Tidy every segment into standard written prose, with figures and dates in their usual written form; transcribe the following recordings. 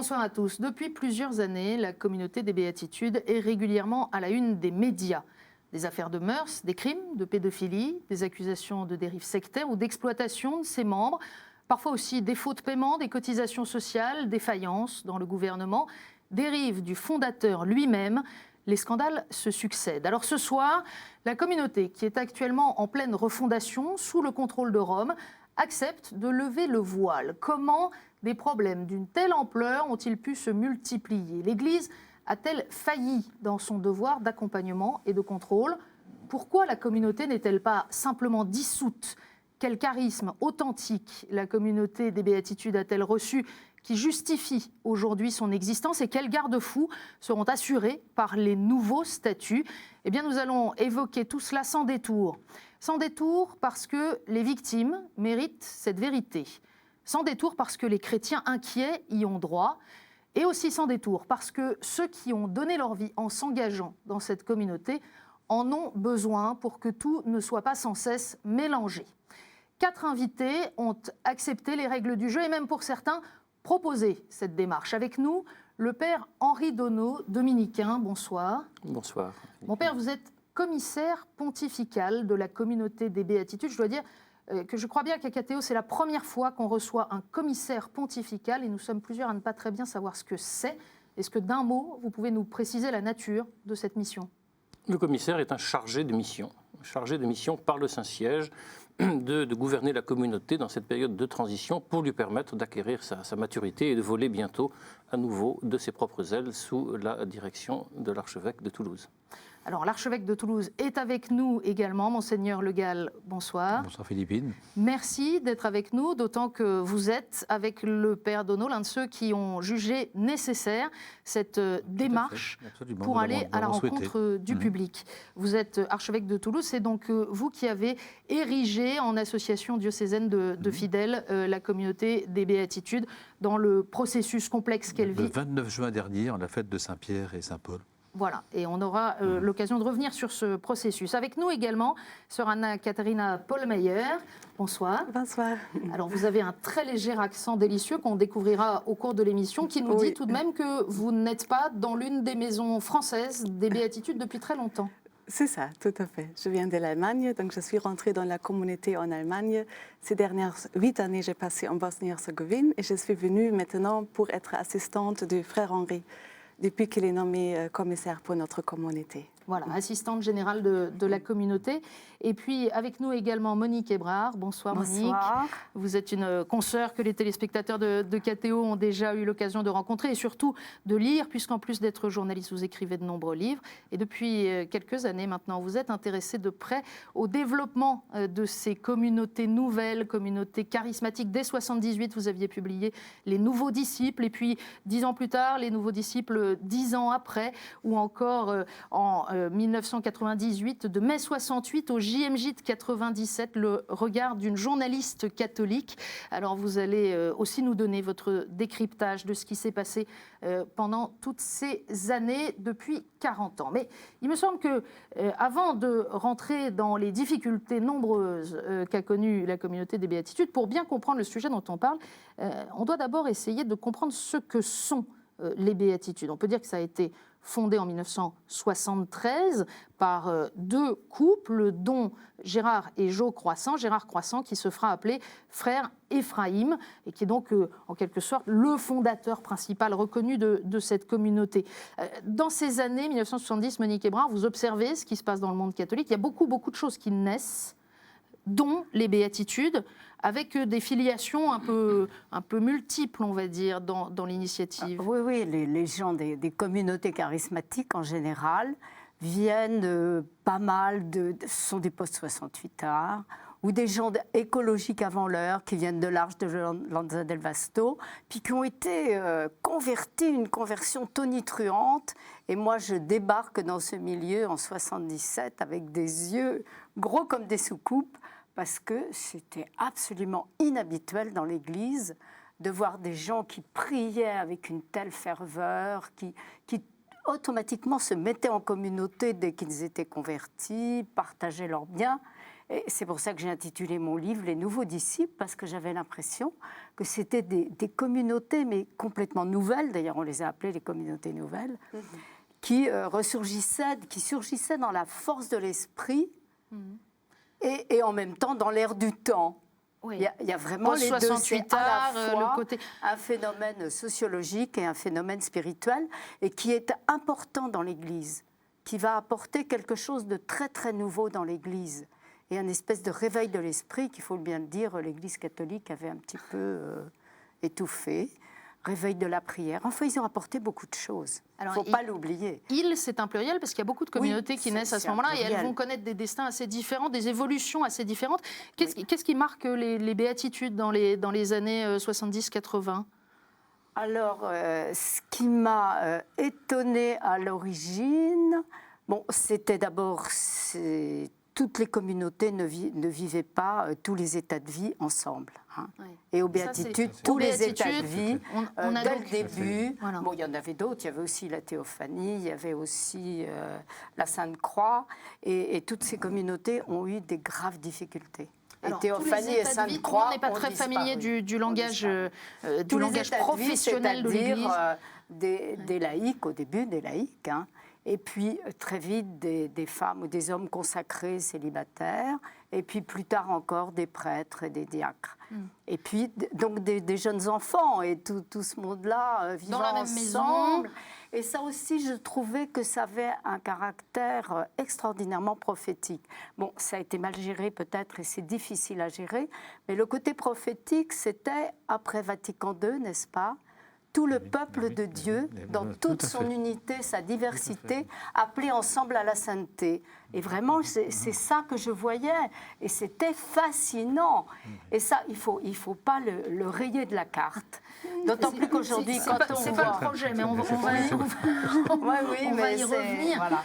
Bonsoir à tous. Depuis plusieurs années, la communauté des Béatitudes est régulièrement à la une des médias. Des affaires de mœurs, des crimes, de pédophilie, des accusations de dérives sectaires ou d'exploitation de ses membres, parfois aussi défaut de paiement, des cotisations sociales, défaillances dans le gouvernement, dérives du fondateur lui-même. Les scandales se succèdent. Alors ce soir, la communauté, qui est actuellement en pleine refondation sous le contrôle de Rome, accepte de lever le voile. Comment des problèmes d'une telle ampleur ont-ils pu se multiplier? L'Église a-t-elle failli dans son devoir d'accompagnement et de contrôle? Pourquoi la communauté n'est-elle pas simplement dissoute? Quel charisme authentique la communauté des Béatitudes a-t-elle reçu qui justifie aujourd'hui son existence, et quels garde-fous seront assurés par les nouveaux statuts? Eh bien, nous allons évoquer tout cela sans détour. Sans détour parce que les victimes méritent cette vérité. Sans détour parce que les chrétiens inquiets y ont droit. Et aussi sans détour parce que ceux qui ont donné leur vie en s'engageant dans cette communauté en ont besoin pour que tout ne soit pas sans cesse mélangé. 4 invités ont accepté les règles du jeu et même pour certains proposé cette démarche. Avec nous, le père Henri Donneau, dominicain. Bonsoir. Bonsoir. Mon père, vous êtes commissaire pontifical de la communauté des Béatitudes. Je dois dire que je crois bien qu'à KTO, c'est la première fois qu'on reçoit un commissaire pontifical et nous sommes plusieurs à ne pas très bien savoir ce que c'est. Est-ce que d'un mot, vous pouvez nous préciser la nature de cette mission? Le commissaire est un chargé de mission par le Saint-Siège de gouverner la communauté dans cette période de transition pour lui permettre d'acquérir sa maturité et de voler bientôt à nouveau de ses propres ailes sous la direction de l'archevêque de Toulouse. Alors, l'archevêque de Toulouse est avec nous également. Monseigneur Le Gall, bonsoir. Bonsoir Philippine. Merci d'être avec nous, d'autant que vous êtes, avec le père Donneau, l'un de ceux qui ont jugé nécessaire cette démarche pour aller à la rencontre du public. Vous êtes archevêque de Toulouse, c'est donc vous qui avez érigé en association diocésaine de fidèles la communauté des Béatitudes dans le processus complexe qu'elle vit. Le 29 juin dernier, en la fête de Saint-Pierre et Saint-Paul. Voilà, et on aura l'occasion de revenir sur ce processus. Avec nous également, sœur Anna-Katharina Pollmeyer. Bonsoir. Bonsoir. Alors, vous avez un très léger accent délicieux qu'on découvrira au cours de l'émission, qui nous dit tout de même que vous n'êtes pas dans l'une des maisons françaises des Béatitudes depuis très longtemps. C'est ça, tout à fait. Je viens de l'Allemagne, donc je suis rentrée dans la communauté en Allemagne. Ces dernières 8 années, j'ai passé en Bosnie-Herzégovine et je suis venue maintenant pour être assistante du frère Henri, depuis qu'il est nommé commissaire pour notre communauté. Voilà, assistante générale de la communauté. Et puis avec nous également Monique Hébrard. Bonsoir, Monique. Bonsoir. Vous êtes une consoeur que les téléspectateurs de KTO ont déjà eu l'occasion de rencontrer et surtout de lire, puisqu'en plus d'être journaliste, vous écrivez de nombreux livres. Et depuis quelques années maintenant, vous êtes intéressée de près au développement de ces communautés nouvelles, communautés charismatiques. Dès 1978, vous aviez publié Les Nouveaux Disciples. Et puis 10 ans plus tard, Les Nouveaux Disciples 10 ans après, ou encore en 1998, de mai 68 au JMJ de 97, le regard d'une journaliste catholique. Alors vous allez aussi nous donner votre décryptage de ce qui s'est passé pendant toutes ces années, depuis 40 ans. Mais il me semble que avant de rentrer dans les difficultés nombreuses qu'a connues la communauté des Béatitudes, pour bien comprendre le sujet dont on parle, on doit d'abord essayer de comprendre ce que sont les Béatitudes. On peut dire que ça a été fondé en 1973 par 2 couples, dont Gérard et Jo Croissant. Gérard Croissant qui se fera appeler frère Éphraïm et qui est donc en quelque sorte le fondateur principal reconnu de cette communauté. Dans ces années 1970, Monique Hébrard, vous observez ce qui se passe dans le monde catholique. Il y a beaucoup de choses qui naissent, dont les Béatitudes, avec des filiations un peu multiples, on va dire, dans l'initiative. Oui, les gens des communautés charismatiques, en général, viennent pas mal ce sont des post-68 arts, ou des gens écologiques avant l'heure, qui viennent de l'Arche de Lanza del Vasto, puis qui ont été convertis, une conversion tonitruante. Et moi, je débarque dans ce milieu en 77 avec des yeux gros comme des soucoupes, parce que c'était absolument inhabituel dans l'Église de voir des gens qui priaient avec une telle ferveur, qui automatiquement se mettaient en communauté dès qu'ils étaient convertis, partageaient leurs biens. Et c'est pour ça que j'ai intitulé mon livre « Les nouveaux disciples », parce que j'avais l'impression que c'était des communautés, mais complètement nouvelles, d'ailleurs on les a appelées les communautés nouvelles, qui surgissaient dans la force de l'esprit et en même temps dans l'air du temps. Oui. Il y a vraiment les deux, c'est 68 à la arts, fois le côté... un phénomène sociologique et un phénomène spirituel, et qui est important dans l'Église, qui va apporter quelque chose de très très nouveau dans l'Église, et un espèce de réveil de l'esprit qu'il faut bien le dire, l'Église catholique avait un petit peu étouffé. Réveil de la prière. Enfin, ils ont apporté beaucoup de choses. Il ne faut pas l'oublier. Ils, c'est un pluriel parce qu'il y a beaucoup de communautés qui naissent à ce moment-là et elles vont connaître des destins assez différents, des évolutions assez différentes. Qu'est-ce qui marque les béatitudes dans les années 70-80 ? Alors, ce qui m'a étonnée à l'origine, bon, c'était d'abord... Toutes les communautés ne vivaient pas tous les états de vie ensemble. Hein. Oui. Et aux béatitudes, tous les états de vie, dès le début, voilà. Bon, il y en avait d'autres, il y avait aussi la théophanie, il y avait aussi la Sainte Croix, et toutes ces communautés ont eu des graves difficultés. Alors, théophanie et Sainte Croix, on n'est pas très familier du langage professionnel de l'Église. Des laïcs, au début des laïcs, hein. Et puis très vite des femmes ou des hommes consacrés célibataires, et puis plus tard encore des prêtres et des diacres. Et puis donc des jeunes enfants, et tout ce monde-là vivant dans la même ensemble. maison. Et ça aussi, je trouvais que ça avait un caractère extraordinairement prophétique. Bon, ça a été mal géré peut-être, et c'est difficile à gérer, mais le côté prophétique, c'était, après Vatican II, n'est-ce pas ? Tout le peuple de Dieu, dans toute son unité, sa diversité, appelé ensemble à la sainteté. Et vraiment, c'est ça que je voyais. Et c'était fascinant. Et ça, il faut pas le rayer de la carte. D'autant plus qu'aujourd'hui, quand on c'est voit... pas le projet, mais on va y revenir. Voilà.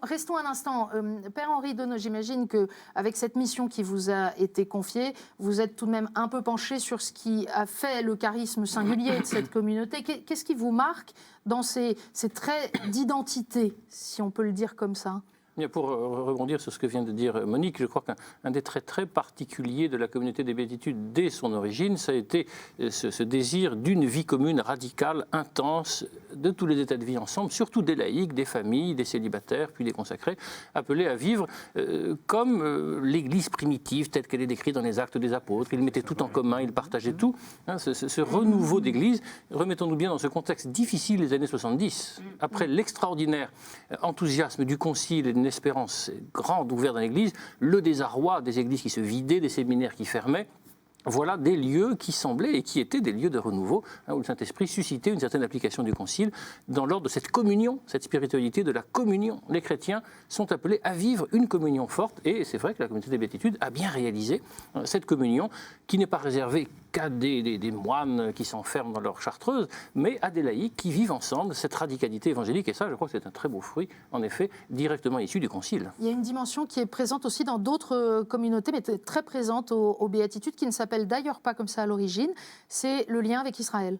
Restons un instant. Père Henri Donneau, j'imagine qu'avec cette mission qui vous a été confiée, vous êtes tout de même un peu penché sur ce qui a fait le charisme singulier de cette communauté. Qu'est-ce qui vous marque dans ces traits d'identité, si on peut le dire comme ça ? Pour rebondir sur ce que vient de dire Monique, je crois qu'un des traits très particuliers de la communauté des Béatitudes dès son origine, ça a été ce désir d'une vie commune radicale, intense, de tous les états de vie ensemble, surtout des laïcs, des familles, des célibataires, puis des consacrés, appelés à vivre comme l'Église primitive, telle qu'elle est décrite dans les Actes des Apôtres. Ils mettaient tout en commun, ils partageaient tout. Hein, ce renouveau d'Église, remettons-nous bien dans ce contexte difficile des années 70, après l'extraordinaire enthousiasme du Concile et une espérance grande ouverte dans l'Église, le désarroi des églises qui se vidaient, des séminaires qui fermaient. Voilà des lieux qui semblaient et qui étaient des lieux de renouveau, où le Saint-Esprit suscitait une certaine application du Concile dans l'ordre de cette communion, cette spiritualité de la communion. Les chrétiens sont appelés à vivre une communion forte, et c'est vrai que la communauté des Béatitudes a bien réalisé cette communion qui n'est pas réservée qu'à des moines qui s'enferment dans leur chartreuse, mais à des laïcs qui vivent ensemble cette radicalité évangélique. Et ça, je crois que c'est un très beau fruit, en effet, directement issu du Concile. Il y a une dimension qui est présente aussi dans d'autres communautés, mais très présente aux Béatitudes, qui ne s'appelle d'ailleurs pas comme ça à l'origine, c'est le lien avec Israël.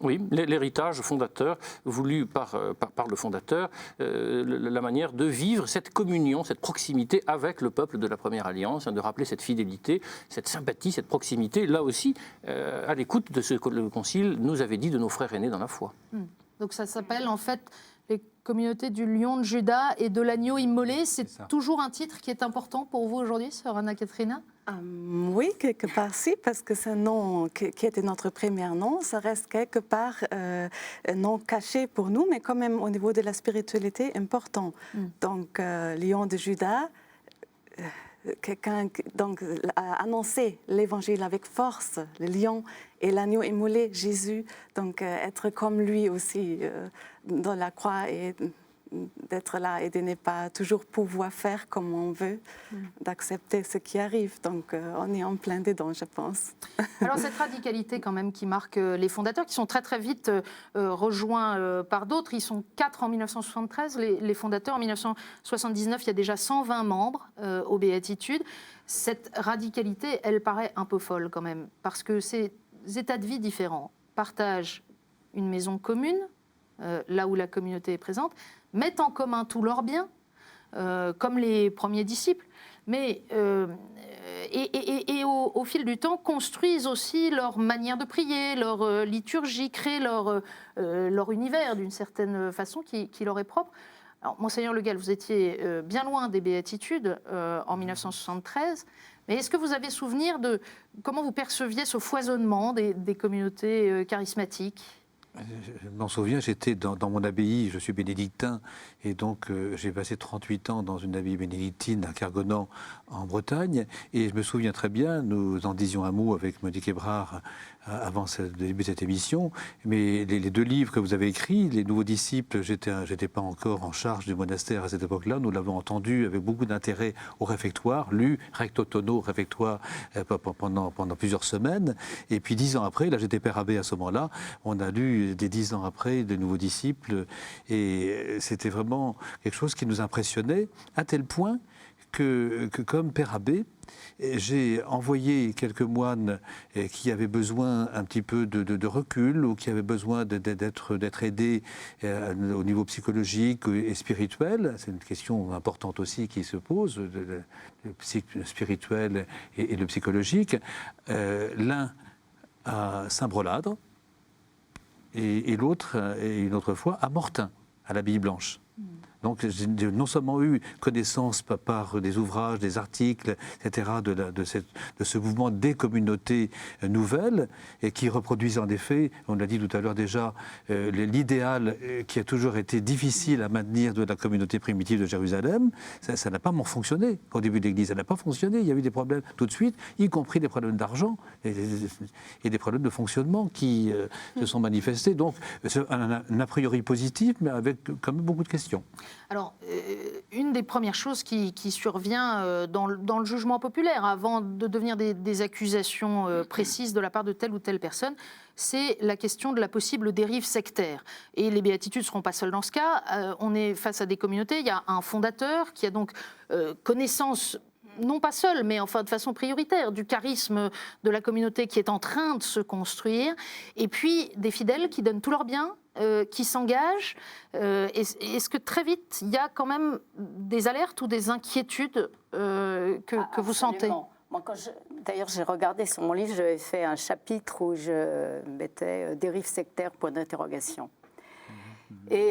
Oui, l'héritage fondateur, voulu par le fondateur, la manière de vivre cette communion, cette proximité avec le peuple de la Première Alliance, de rappeler cette fidélité, cette sympathie, cette proximité, là aussi, à l'écoute de ce que le Concile nous avait dit de nos frères aînés dans la foi. Donc ça s'appelle en fait les communautés du lion de Juda et de l'agneau immolé. C'est toujours un titre qui est important pour vous aujourd'hui, sœur Anna-Catherine ? Oui, quelque part, si, parce que ce nom qui était notre premier nom, ça reste quelque part un nom caché pour nous, mais quand même au niveau de la spiritualité important. Donc, lion de Juda, quelqu'un a annoncé l'évangile avec force, le lion et l'agneau immolé, Jésus, donc être comme lui aussi dans la croix et d'être là et de ne pas toujours pouvoir faire comme on veut, d'accepter ce qui arrive. Donc on est en plein dedans, je pense. Alors cette radicalité quand même qui marque les fondateurs, qui sont très très vite rejoints par d'autres. Ils sont 4 en 1973, les fondateurs. En 1979, il y a déjà 120 membres aux Béatitudes. Cette radicalité, elle paraît un peu folle quand même, parce que ces états de vie différents partagent une maison commune, là où la communauté est présente, mettent en commun tous leurs biens, comme les premiers disciples, mais au fil du temps, construisent aussi leur manière de prier, leur liturgie, créent leur univers d'une certaine façon qui leur est propre. Alors, Monseigneur Le Gall, vous étiez bien loin des béatitudes en 1973, mais est-ce que vous avez souvenir de comment vous perceviez ce foisonnement des communautés charismatiques ? Je m'en souviens, j'étais dans mon abbaye, je suis bénédictin, et donc j'ai passé 38 ans dans une abbaye bénédictine à Kergonan, en Bretagne, et je me souviens très bien, nous en disions un mot avec Monique Hébrard avant le début de cette émission, mais les deux livres que vous avez écrits, Les Nouveaux Disciples, j'étais pas encore en charge du monastère à cette époque-là, nous l'avons entendu avec beaucoup d'intérêt au réfectoire, lu recto tono au réfectoire pendant plusieurs semaines, et puis 10 ans après, là j'étais père abbé à ce moment-là, on a lu des 10 ans après de Nouveaux Disciples, et c'était vraiment quelque chose qui nous impressionnait, à tel point que comme père abbé, j'ai envoyé quelques moines qui avaient besoin un petit peu de recul ou qui avaient besoin d'être aidés au niveau psychologique et spirituel. C'est une question importante aussi qui se pose, le spirituel et le psychologique. L'un à Saint-Breladre et l'autre, et une autre fois, à Mortain, à l'Abbaye Blanche. Donc j'ai non seulement eu connaissance par des ouvrages, des articles, etc., de ce mouvement des communautés nouvelles, et qui reproduisent en effet, on l'a dit tout à l'heure déjà, l'idéal qui a toujours été difficile à maintenir de la communauté primitive de Jérusalem. Ça n'a pas fonctionné au début de l'Église, ça n'a pas fonctionné, il y a eu des problèmes tout de suite, y compris des problèmes d'argent et des problèmes de fonctionnement qui se sont manifestés. Donc un a priori positif, mais avec quand même beaucoup de questions. Alors, une des premières choses qui survient dans le jugement populaire, avant de devenir des accusations précises de la part de telle ou telle personne, c'est la question de la possible dérive sectaire. Et les béatitudes ne seront pas seules dans ce cas. On est face à des communautés, il y a un fondateur qui a donc connaissance, non pas seul, mais enfin de façon prioritaire, du charisme de la communauté qui est en train de se construire, et puis des fidèles qui donnent tout leur bien, qui s'engagent. Est-ce que très vite, il y a quand même des alertes ou des inquiétudes que vous sentez ? Moi, d'ailleurs, j'ai regardé sur mon livre, j'avais fait un chapitre où je mettais dérive sectaire, point d'interrogation. Et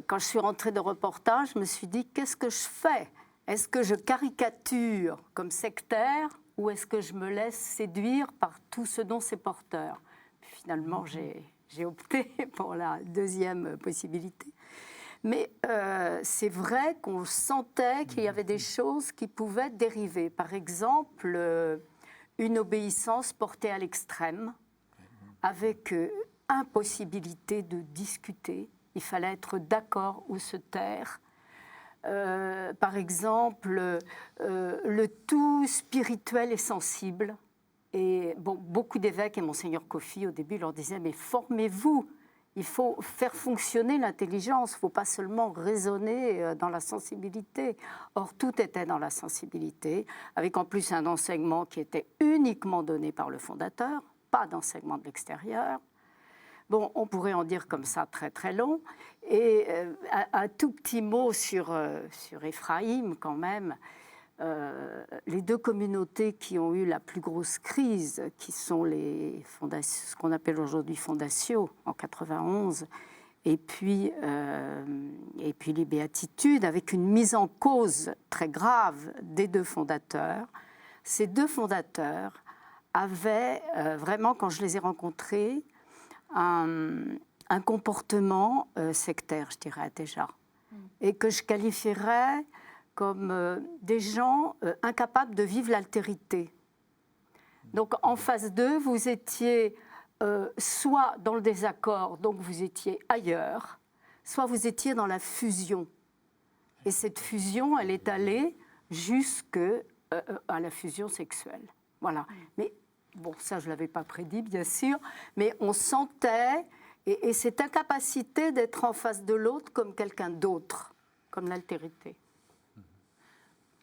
quand je suis rentrée de reportage, je me suis dit, qu'est-ce que je fais ? Est-ce que je caricature comme sectaire ou est-ce que je me laisse séduire par tout ce dont c'est porteur ? Puis finalement, j'ai opté pour la deuxième possibilité. Mais c'est vrai qu'on sentait qu'il y avait des choses qui pouvaient dériver. Par exemple, une obéissance portée à l'extrême, avec impossibilité de discuter. Il fallait être d'accord ou se taire. Par exemple, le tout spirituel et sensible. Et bon, beaucoup d'évêques et Monseigneur Kofi, au début, leur disaient « mais formez-vous, il faut faire fonctionner l'intelligence, il ne faut pas seulement raisonner dans la sensibilité ». Or, tout était dans la sensibilité, avec en plus un enseignement qui était uniquement donné par le fondateur, pas d'enseignement de l'extérieur. Bon, on pourrait en dire comme ça très très long. Et un tout petit mot sur Éphraïm quand même. Les deux communautés qui ont eu la plus grosse crise, qui sont ce qu'on appelle aujourd'hui Fondatio en 91, et puis les béatitudes, avec une mise en cause très grave des deux fondateurs. Ces deux fondateurs avaient vraiment, quand je les ai rencontrés, un comportement sectaire, je dirais déjà, et que je qualifierais comme des gens incapables de vivre l'altérité. Donc en phase 2, vous étiez soit dans le désaccord, donc vous étiez ailleurs, soit vous étiez dans la fusion. Et cette fusion, elle est allée jusqu'à la fusion sexuelle. Voilà. Mais bon, ça, je ne l'avais pas prédit, bien sûr, mais on sentait, et cette incapacité d'être en face de l'autre comme quelqu'un d'autre, comme l'altérité.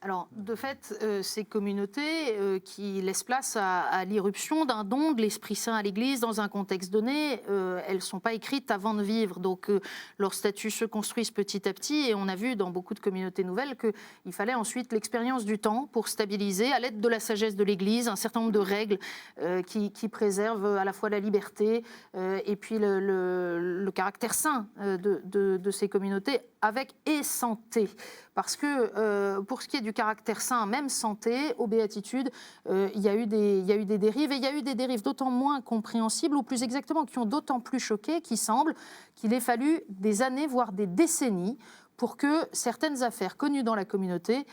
Alors, de fait, ces communautés qui laissent place à l'irruption d'un don de l'Esprit Saint à l'Église dans un contexte donné, elles ne sont pas écrites avant de vivre. Donc, leurs statuts se construisent petit à petit et on a vu dans beaucoup de communautés nouvelles qu'il fallait ensuite l'expérience du temps pour stabiliser, à l'aide de la sagesse de l'Église, un certain nombre de règles qui préservent à la fois la liberté et puis le caractère saint de ces communautés avec et santé. Parce que pour ce qui est du caractère saint, même santé, aux béatitudes, il y a eu des dérives, et il y a eu des dérives d'autant moins compréhensibles, ou plus exactement, qui ont d'autant plus choqué, qu'il semble qu'il ait fallu des années, voire des décennies, pour que certaines affaires connues dans la communauté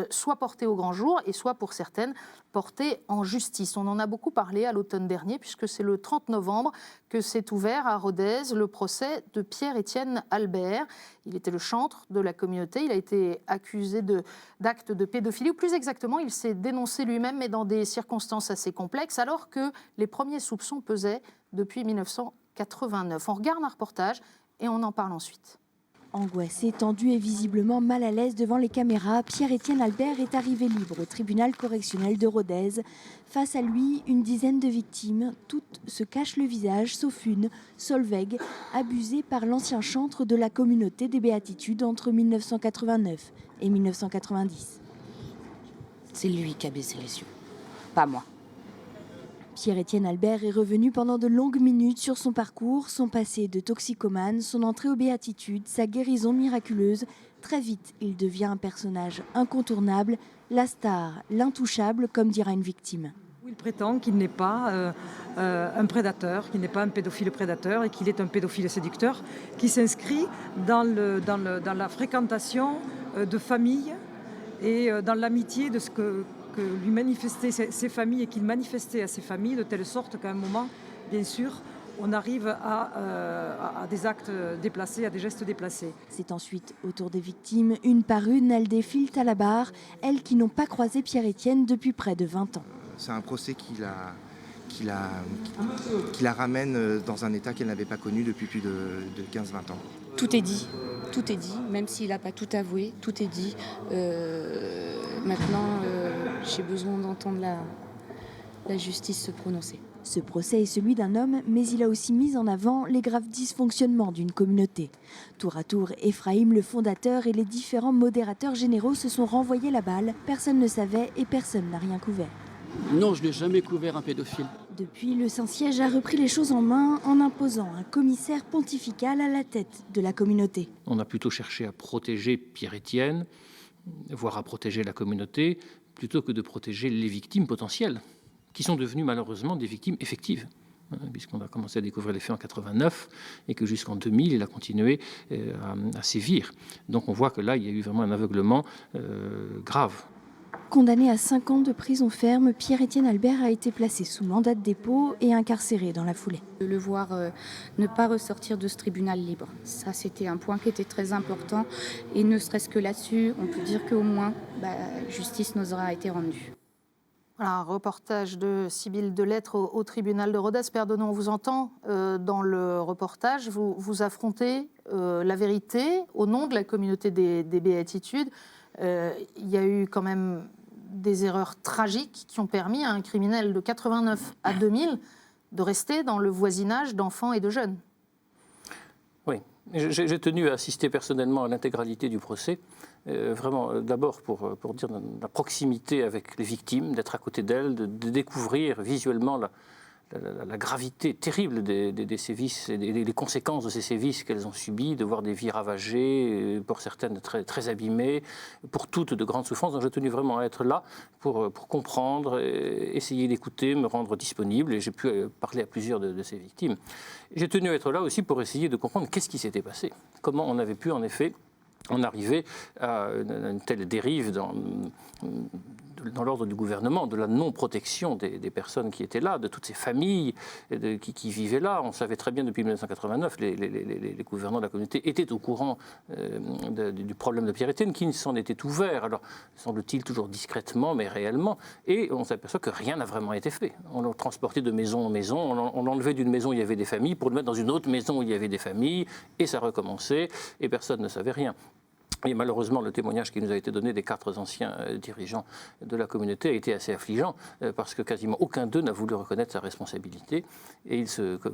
soient portées au grand jour, et soient pour certaines portées en justice. On en a beaucoup parlé à l'automne dernier, puisque c'est le 30 novembre que s'est ouvert à Rodez le procès de Pierre-Étienne Albert. Il était le chantre de la communauté, il a été accusé d'actes de pédophilie, ou plus exactement, il s'est dénoncé lui-même, mais dans des circonstances assez complexes, alors que les premiers soupçons pesaient depuis 1989. On regarde un reportage et on en parle ensuite. Angoissé, tendu et visiblement mal à l'aise devant les caméras, Pierre-Étienne Albert est arrivé libre au tribunal correctionnel de Rodez. Face à lui, une dizaine de victimes. Toutes se cachent le visage, sauf une, Solveig, abusée par l'ancien chantre de la communauté des Béatitudes entre 1989 et 1990. C'est lui qui a baissé les yeux, pas moi. Pierre-Étienne Albert est revenu pendant de longues minutes sur son parcours, son passé de toxicomane, son entrée aux béatitudes, sa guérison miraculeuse. Très vite, il devient un personnage incontournable, la star, l'intouchable, comme dira une victime. Il prétend qu'il n'est pas un prédateur, qu'il n'est pas un pédophile prédateur et qu'il est un pédophile séducteur qui s'inscrit dans la fréquentation de familles et dans l'amitié de ce que lui manifestaient ces familles et qu'il manifestait à ces familles, de telle sorte qu'à un moment, bien sûr, on arrive à des actes déplacés, à des gestes déplacés. C'est ensuite au tour des victimes. Une par une, elles défilent à la barre, elles qui n'ont pas croisé Pierre-Étienne depuis près de 20 ans. C'est un procès qui la ramène dans un état qu'elle n'avait pas connu depuis plus de 15-20 ans. Tout est dit, même s'il n'a pas tout avoué, tout est dit. Maintenant, j'ai besoin d'entendre la justice se prononcer. Ce procès est celui d'un homme, mais il a aussi mis en avant les graves dysfonctionnements d'une communauté. Tour à tour, Ephraim, le fondateur, et les différents modérateurs généraux se sont renvoyés la balle. Personne ne savait et personne n'a rien couvert. Non, je n'ai jamais couvert un pédophile. Depuis, le Saint-Siège a repris les choses en main en imposant un commissaire pontifical à la tête de la communauté. On a plutôt cherché à protéger Pierre-Étienne, voire à protéger la communauté, plutôt que de protéger les victimes potentielles, qui sont devenues malheureusement des victimes effectives, puisqu'on a commencé à découvrir les faits en 89 et que jusqu'en 2000, il a continué à sévir. Donc on voit que là, il y a eu vraiment un aveuglement grave. Condamné à 5 ans de prison ferme, Pierre-Étienne Albert a été placé sous mandat de dépôt et incarcéré dans la foulée. De le voir ne pas ressortir de ce tribunal libre, ça c'était un point qui était très important. Et ne serait-ce que là-dessus, on peut dire qu'au moins, justice nous aura été rendue. Voilà, un reportage de Sybille Delettre au tribunal de Rodez. Père Donnon, on vous entend dans le reportage, vous affrontez la vérité au nom de la communauté des Béatitudes. Il y a eu quand même des erreurs tragiques qui ont permis à un criminel de 89 à 2000 de rester dans le voisinage d'enfants et de jeunes. Oui, j'ai tenu à assister personnellement à l'intégralité du procès. Vraiment, d'abord pour dire la proximité avec les victimes, d'être à côté d'elles, de découvrir visuellement la gravité terrible des sévices et les conséquences de ces sévices qu'elles ont subis, de voir des vies ravagées, pour certaines très, très abîmées, pour toutes de grandes souffrances. Donc j'ai tenu vraiment à être là pour comprendre, essayer d'écouter, me rendre disponible, et j'ai pu parler à plusieurs de ces victimes. J'ai tenu à être là aussi pour essayer de comprendre qu'est-ce qui s'était passé, comment on avait pu en effet en arriver à une telle dérive dans l'ordre du gouvernement, de la non-protection des personnes qui étaient là, de toutes ces familles qui vivaient là. On savait très bien depuis 1989, les gouvernants de la communauté étaient au courant du problème de Pierre-Étienne, qui s'en était ouvert, alors semble-t-il toujours discrètement, mais réellement, et on s'aperçoit que rien n'a vraiment été fait. On l'a transporté de maison en maison, on l'enlevait d'une maison où il y avait des familles pour le mettre dans une autre maison où il y avait des familles, et ça recommençait, et personne ne savait rien. Et malheureusement, le témoignage qui nous a été donné des 4 anciens dirigeants de la communauté a été assez affligeant, parce que quasiment aucun d'eux n'a voulu reconnaître sa responsabilité. Et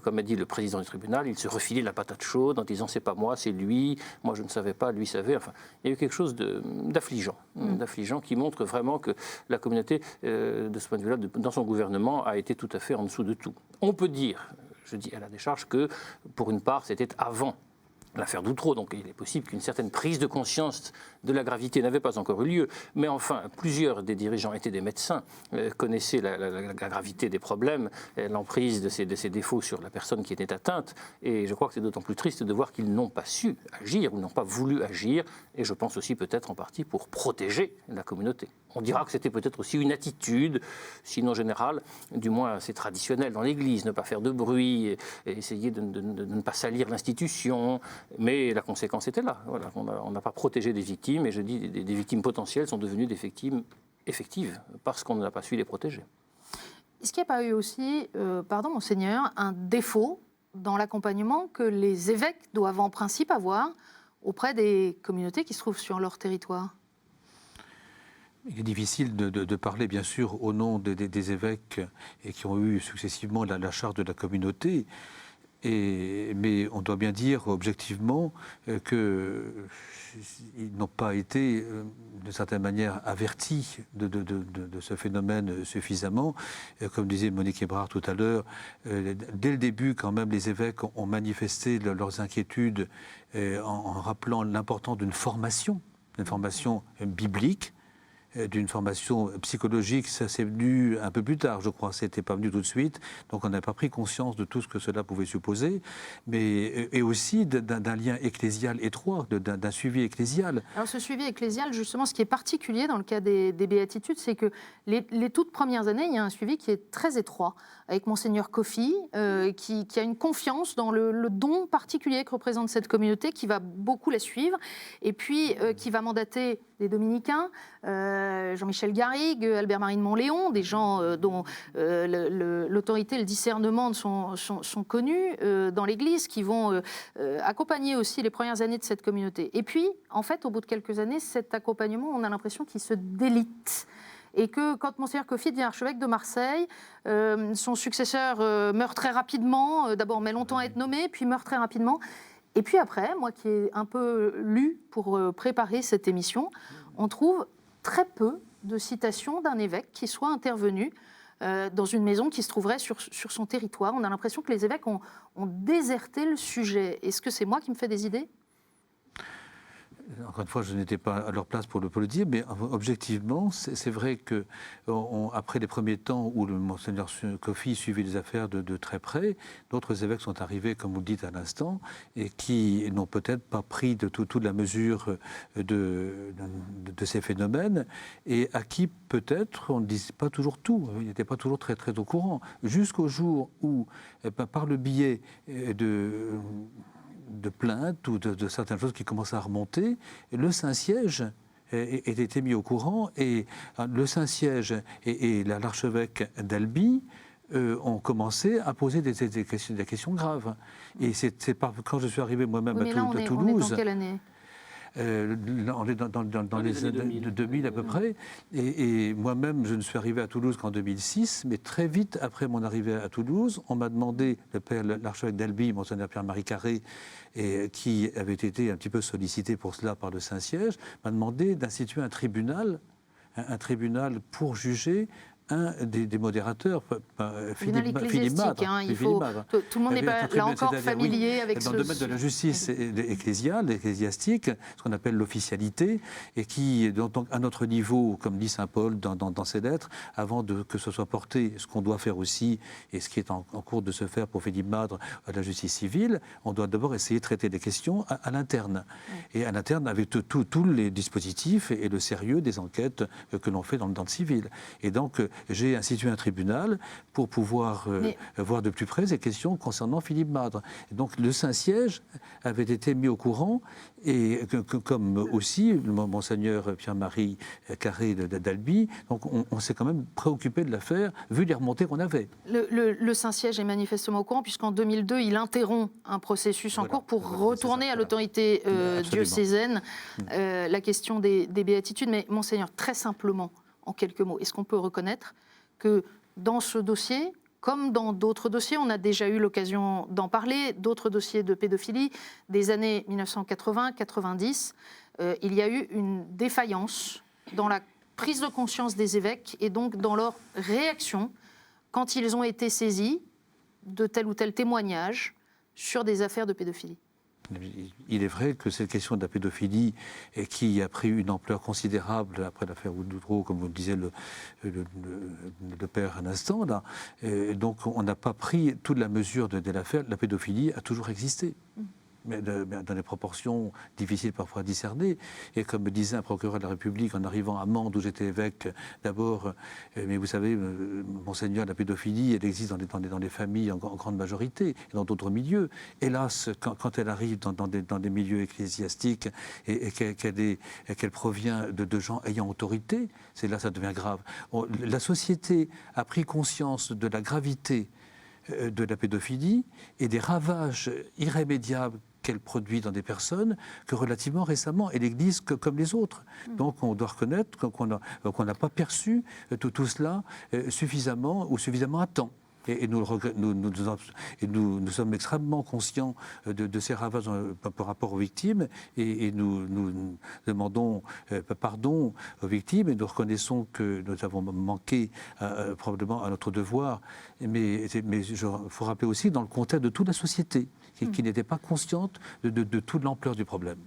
comme a dit le président du tribunal, il se refilait la patate chaude en disant « c'est pas moi, c'est lui, moi je ne savais pas, lui savait ». Enfin, il y a eu quelque chose d'affligeant, qui montre vraiment que la communauté, de ce point de vue-là, dans son gouvernement, a été tout à fait en dessous de tout. On peut dire, je dis à la décharge, que pour une part, c'était avant l'affaire Doutreau, donc il est possible qu'une certaine prise de conscience de la gravité n'avait pas encore eu lieu. Mais enfin, plusieurs des dirigeants étaient des médecins, connaissaient la gravité des problèmes, l'emprise de ces défauts sur la personne qui était atteinte. Et je crois que c'est d'autant plus triste de voir qu'ils n'ont pas su agir ou n'ont pas voulu agir. Et je pense aussi peut-être en partie pour protéger la communauté. On dira que c'était peut-être aussi une attitude, sinon générale, du moins assez traditionnelle dans l'Église, ne pas faire de bruit, et essayer de ne pas salir l'institution. Mais la conséquence était là. Voilà, on n'a pas protégé des victimes, et je dis des victimes potentielles sont devenues des victimes effectives, parce qu'on n'a pas su les protéger. Est-ce qu'il n'y a pas eu aussi, pardon monseigneur, un défaut dans l'accompagnement que les évêques doivent en principe avoir auprès des communautés qui se trouvent sur leur territoire ? Il est difficile de parler, bien sûr, au nom des évêques et qui ont eu successivement la charge de la communauté. Mais on doit bien dire objectivement qu'ils n'ont pas été, d'une certaine manière, avertis de ce phénomène suffisamment. Comme disait Monique Hébrard tout à l'heure, dès le début, quand même, les évêques ont manifesté leurs inquiétudes en rappelant l'importance d'une formation biblique, d'une formation psychologique. Ça s'est venu un peu plus tard, je crois. C'était pas venu tout de suite. Donc on n'a pas pris conscience de tout ce que cela pouvait supposer, et aussi d'un lien ecclésial étroit, d'un suivi ecclésial. Alors ce suivi ecclésial, justement, ce qui est particulier dans le cas des béatitudes, c'est que les toutes premières années, il y a un suivi qui est très étroit avec monseigneur Kofi, qui a une confiance dans le don particulier que représente cette communauté, qui va beaucoup la suivre, et puis qui va mandater des dominicains, Jean-Michel Garrigue, Albert-Marie de Montléon, des gens dont l'autorité et le discernement sont connus dans l'Église, qui vont accompagner aussi les premières années de cette communauté. Et puis, en fait, au bout de quelques années, cet accompagnement, on a l'impression qu'il se délite. Et que quand monseigneur Kofi devient archevêque de Marseille, son successeur meurt très rapidement, d'abord met longtemps à être nommé, puis meurt très rapidement. Et puis après, moi qui ai un peu lu pour préparer cette émission, on trouve très peu de citations d'un évêque qui soit intervenu dans une maison qui se trouverait sur son territoire. On a l'impression que les évêques ont déserté le sujet. Est-ce que c'est moi qui me fais des idées ? Encore une fois, je n'étais pas à leur place pour le dire, mais objectivement, c'est vrai que après les premiers temps où le monseigneur Kofi suivait les affaires de très près, d'autres évêques sont arrivés, comme vous le dites à l'instant, et qui n'ont peut-être pas pris de toute la mesure de ces phénomènes, et à qui peut-être on ne disait pas toujours tout, il n'était pas toujours très, très au courant, jusqu'au jour où, par le biais de plaintes ou de certaines choses qui commencent à remonter, le Saint-Siège était mis au courant, et le Saint-Siège et l'archevêque d'Albi ont commencé à poser des questions graves. Et c'est quand je suis arrivé moi-même à Toulouse... On est en quelle année ? On est dans les années 2000 à peu près, et moi-même je ne suis arrivé à Toulouse qu'en 2006, mais très vite après mon arrivée à Toulouse, on m'a demandé, l'archevêque d'Albi, monseigneur Pierre-Marie Carré, qui avait été un petit peu sollicité pour cela par le Saint-Siège, m'a demandé d'instituer un tribunal pour juger un des modérateurs, Philippe Madre. Tout le monde n'est pas là encore familier avec dans le domaine de la justice ecclésiastique, ce qu'on appelle l'officialité, et qui, donc, à notre niveau, comme dit saint Paul dans ses lettres, avant que ce soit porté, ce qu'on doit faire aussi, et ce qui est en cours de se faire pour Philippe Madre à la justice civile, on doit d'abord essayer de traiter des questions à l'interne. Et à l'interne, avec tous les dispositifs et le sérieux des enquêtes que l'on fait dans le civil. Et donc, j'ai institué un tribunal pour pouvoir voir de plus près ces questions concernant Philippe Madre. Et donc le Saint-Siège avait été mis au courant, et comme aussi le monseigneur Pierre-Marie Carré d'Albi, donc on s'est quand même préoccupé de l'affaire, vu les remontées qu'on avait. Le Saint-Siège est manifestement au courant, puisqu'en 2002, il interrompt un processus en cours pour retourner à l'autorité diocésaine la question des béatitudes. Mais monseigneur, très simplement, en quelques mots, est-ce qu'on peut reconnaître que dans ce dossier, comme dans d'autres dossiers, on a déjà eu l'occasion d'en parler, d'autres dossiers de pédophilie des années 1980-90, il y a eu une défaillance dans la prise de conscience des évêques et donc dans leur réaction quand ils ont été saisis de tel ou tel témoignage sur des affaires de pédophilie. Il est vrai que cette question de la pédophilie, qui a pris une ampleur considérable après l'affaire Woodrow, comme vous le disiez le père un instant, là, donc on n'a pas pris toute la mesure de l'affaire. La pédophilie a toujours existé. Mais dans des proportions difficiles parfois à discerner. Et comme me disait un procureur de la République en arrivant à Mende, où j'étais évêque d'abord, mais vous savez, monseigneur, la pédophilie, elle existe dans les familles en grande majorité, et dans d'autres milieux. Hélas, quand elle arrive dans des milieux ecclésiastiques et qu'elle provient de gens ayant autorité, c'est là que ça devient grave. La société a pris conscience de la gravité de la pédophilie et des ravages irrémédiables qu'elle produit dans des personnes que relativement récemment, et l'Église comme les autres. Donc on doit reconnaître qu'on n'a pas perçu tout cela suffisamment à temps. Et nous sommes extrêmement conscients de ces ravages par rapport aux victimes, et nous demandons pardon aux victimes, et nous reconnaissons que nous avons manqué probablement à notre devoir. Mais il faut rappeler aussi dans le contexte de toute la société, qui n'était pas consciente de toute l'ampleur du problème.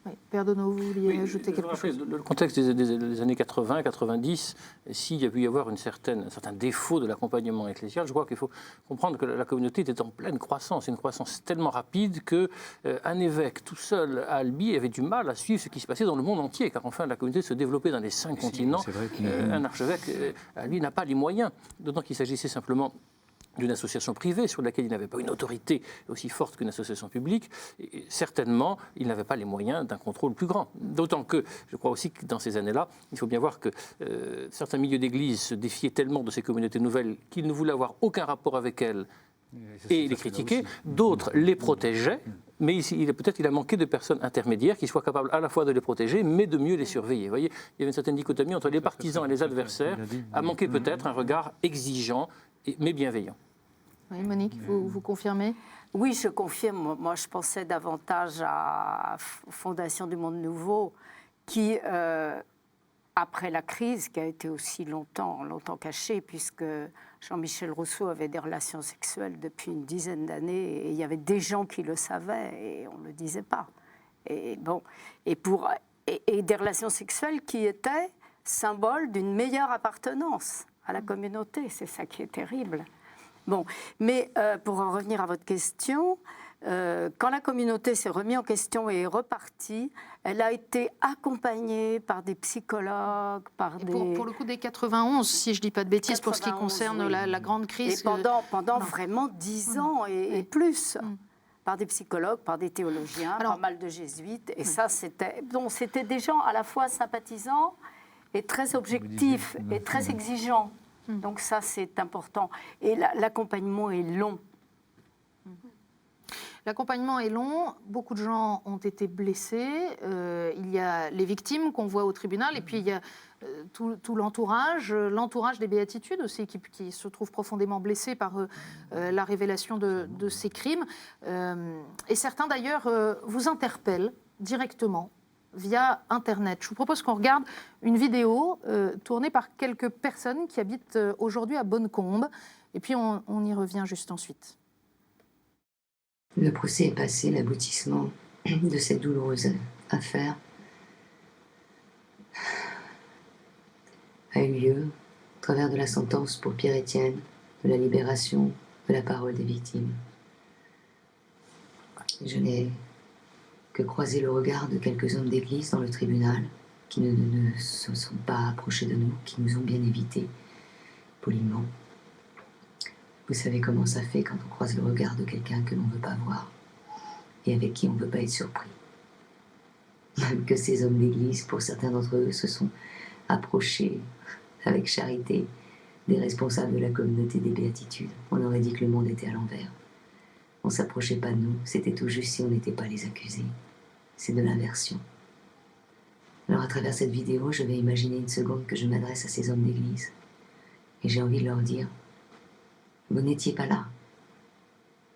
Oui. Père Donneau, vous vouliez ajouter quelque chose? Le contexte des années 80-90, s'il y a pu y avoir un certain défaut de l'accompagnement ecclésial, je crois qu'il faut comprendre que la communauté était en pleine croissance, une croissance tellement rapide qu'un évêque tout seul à Albi avait du mal à suivre ce qui se passait dans le monde entier, car enfin la communauté se développait dans les 5 continents. Un archevêque, lui, n'a pas les moyens, d'autant qu'il s'agissait simplement d'une association privée sur laquelle il n'avait pas une autorité aussi forte qu'une association publique, et certainement, il n'avait pas les moyens d'un contrôle plus grand. D'autant que, je crois aussi que dans ces années-là, il faut bien voir que certains milieux d'église se défiaient tellement de ces communautés nouvelles qu'ils ne voulaient avoir aucun rapport avec elles et les critiquaient. D'autres les protégeaient, mais peut-être il a manqué de personnes intermédiaires qui soient capables à la fois de les protéger, mais de mieux les surveiller. Vous voyez, il y avait une certaine dichotomie entre les partisans et les adversaires, a manqué peut-être un regard exigeant, mais bienveillant. Oui, Monique, vous confirmez? Oui, je confirme. Moi, je pensais davantage à Fondation du Monde Nouveau, qui, après la crise, qui a été aussi longtemps cachée, puisque Jean-Michel Rousseau avait des relations sexuelles depuis une dizaine d'années, et il y avait des gens qui le savaient, et on ne le disait pas. Et des relations sexuelles qui étaient symbole d'une meilleure appartenance à la communauté. C'est ça qui est terrible. Bon, mais pour en revenir à votre question, quand la communauté s'est remise en question et est repartie, elle a été accompagnée par des psychologues, Pour le coup, dès 91, si je ne dis pas de bêtises, pour ce qui concerne la grande crise. Et pendant vraiment 10 ans et plus. Par des psychologues, par des théologiens, pas mal de jésuites. Et ça, c'était des gens à la fois sympathisants et très objectifs et très exigeants. Donc ça, c'est important. Et l'accompagnement est long. L'accompagnement est long, beaucoup de gens ont été blessés, il y a les victimes qu'on voit au tribunal, et puis il y a tout l'entourage des béatitudes aussi, qui se trouve profondément blessé par la révélation de ces crimes. Et certains d'ailleurs vous interpellent directement via Internet. Je vous propose qu'on regarde une vidéo tournée par quelques personnes qui habitent aujourd'hui à Bonnecombe, et puis on y revient juste ensuite. Le procès est passé, l'aboutissement de cette douloureuse affaire a eu lieu au travers de la sentence pour Pierre-Étienne, de la libération de la parole des victimes. Je n'ai que croisé le regard de quelques hommes d'église dans le tribunal qui ne se sont pas approchés de nous, qui nous ont bien évités. poliment. Vous savez comment ça fait quand on croise le regard de quelqu'un que l'on ne veut pas voir et avec qui on ne veut pas être surpris. Même que ces hommes d'église, pour certains d'entre eux, se sont approchés avec charité des responsables de la communauté des béatitudes. On aurait dit que le monde était à l'envers. On ne s'approchait pas de nous, c'était tout juste si on n'était pas les accusés. C'est de l'inversion. Alors à travers cette vidéo, je vais imaginer une seconde que je m'adresse à ces hommes d'église. Et j'ai envie de leur dire, vous n'étiez pas là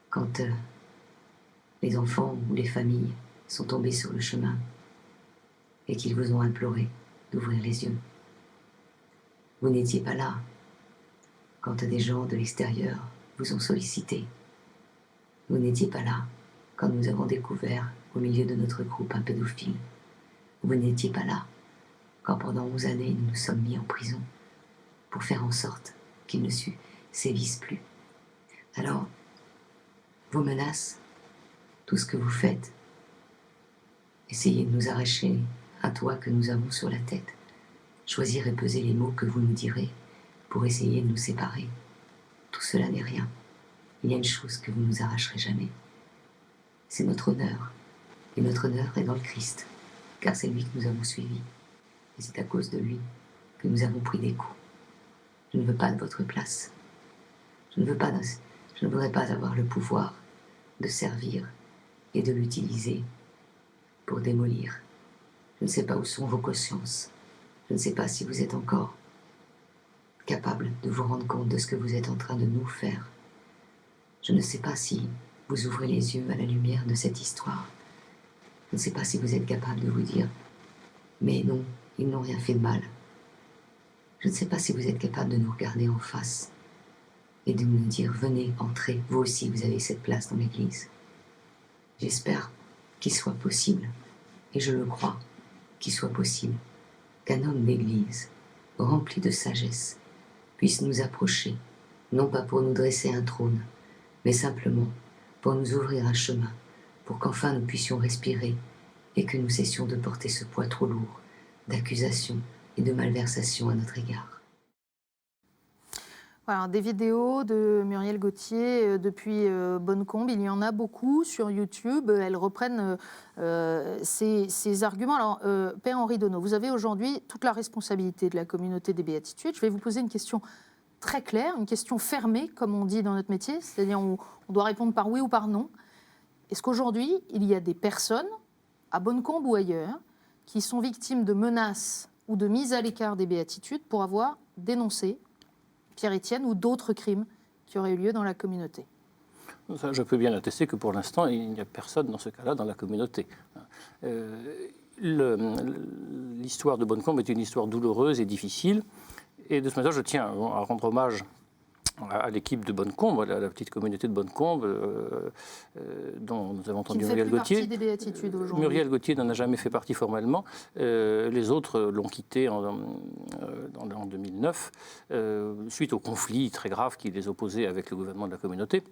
quand les enfants ou les familles sont tombés sur le chemin et qu'ils vous ont imploré d'ouvrir les yeux. Vous n'étiez pas là quand des gens de l'extérieur vous ont sollicité. Vous n'étiez pas là quand nous avons découvert au milieu de notre groupe un pédophile. Vous n'étiez pas là quand pendant 11 années nous nous sommes mis en prison pour faire en sorte qu'il ne sévisse plus. Alors, vos menaces, tout ce que vous faites, essayez de nous arracher un toit que nous avons sur la tête, choisir et peser les mots que vous nous direz pour essayer de nous séparer. Tout cela n'est rien. Il y a une chose que vous ne nous arracherez jamais. C'est notre honneur. Et notre honneur est dans le Christ, car c'est lui que nous avons suivi. Et c'est à cause de lui que nous avons pris des coups. Je ne veux pas de votre place. Je ne voudrais pas avoir le pouvoir de servir et de l'utiliser pour démolir. Je ne sais pas où sont vos consciences. Je ne sais pas si vous êtes encore capable de vous rendre compte de ce que vous êtes en train de nous faire. Je ne sais pas si vous ouvrez les yeux à la lumière de cette histoire. Je ne sais pas si vous êtes capable de vous dire « Mais non, ils n'ont rien fait de mal ». Je ne sais pas si vous êtes capable de nous regarder en face et de nous dire « Venez, entrez, vous aussi vous avez cette place dans l'Église ». J'espère qu'il soit possible, et je le crois, qu'il soit possible qu'un homme d'Église, rempli de sagesse, puisse nous approcher, non pas pour nous dresser un trône, mais simplement pour nous ouvrir un chemin, pour qu'enfin nous puissions respirer et que nous cessions de porter ce poids trop lourd d'accusations et de malversations à notre égard. Voilà, des vidéos de Muriel Gauthier depuis Bonnecombe, il y en a beaucoup sur YouTube. Elles reprennent ces arguments. Alors, Père Henri Donneau, vous avez aujourd'hui toute la responsabilité de la communauté des béatitudes. Je vais vous poser une question très claire, une question fermée, comme on dit dans notre métier, c'est-à-dire on doit répondre par oui ou par non. Est-ce qu'aujourd'hui, il y a des personnes, à Bonnecombe ou ailleurs, qui sont victimes de menaces ou de mise à l'écart des béatitudes pour avoir dénoncé Pierre-Étienne ou d'autres crimes qui auraient eu lieu dans la communauté? Ça, je peux bien attester que pour l'instant, il n'y a personne dans ce cas-là dans la communauté. L'histoire de Bonnecombe est une histoire douloureuse et difficile. Et de ce matin, je tiens à rendre hommage à l'équipe de Bonnecombe, à la petite communauté de Bonnecombe, dont nous avons entendu Muriel Gauthier. Qui ne fait plus partie des béatitudes aujourd'hui. Muriel Gauthier n'en a jamais fait partie formellement. Les autres l'ont quitté en 2009, suite au conflit très grave qui les opposait avec le gouvernement de la communauté.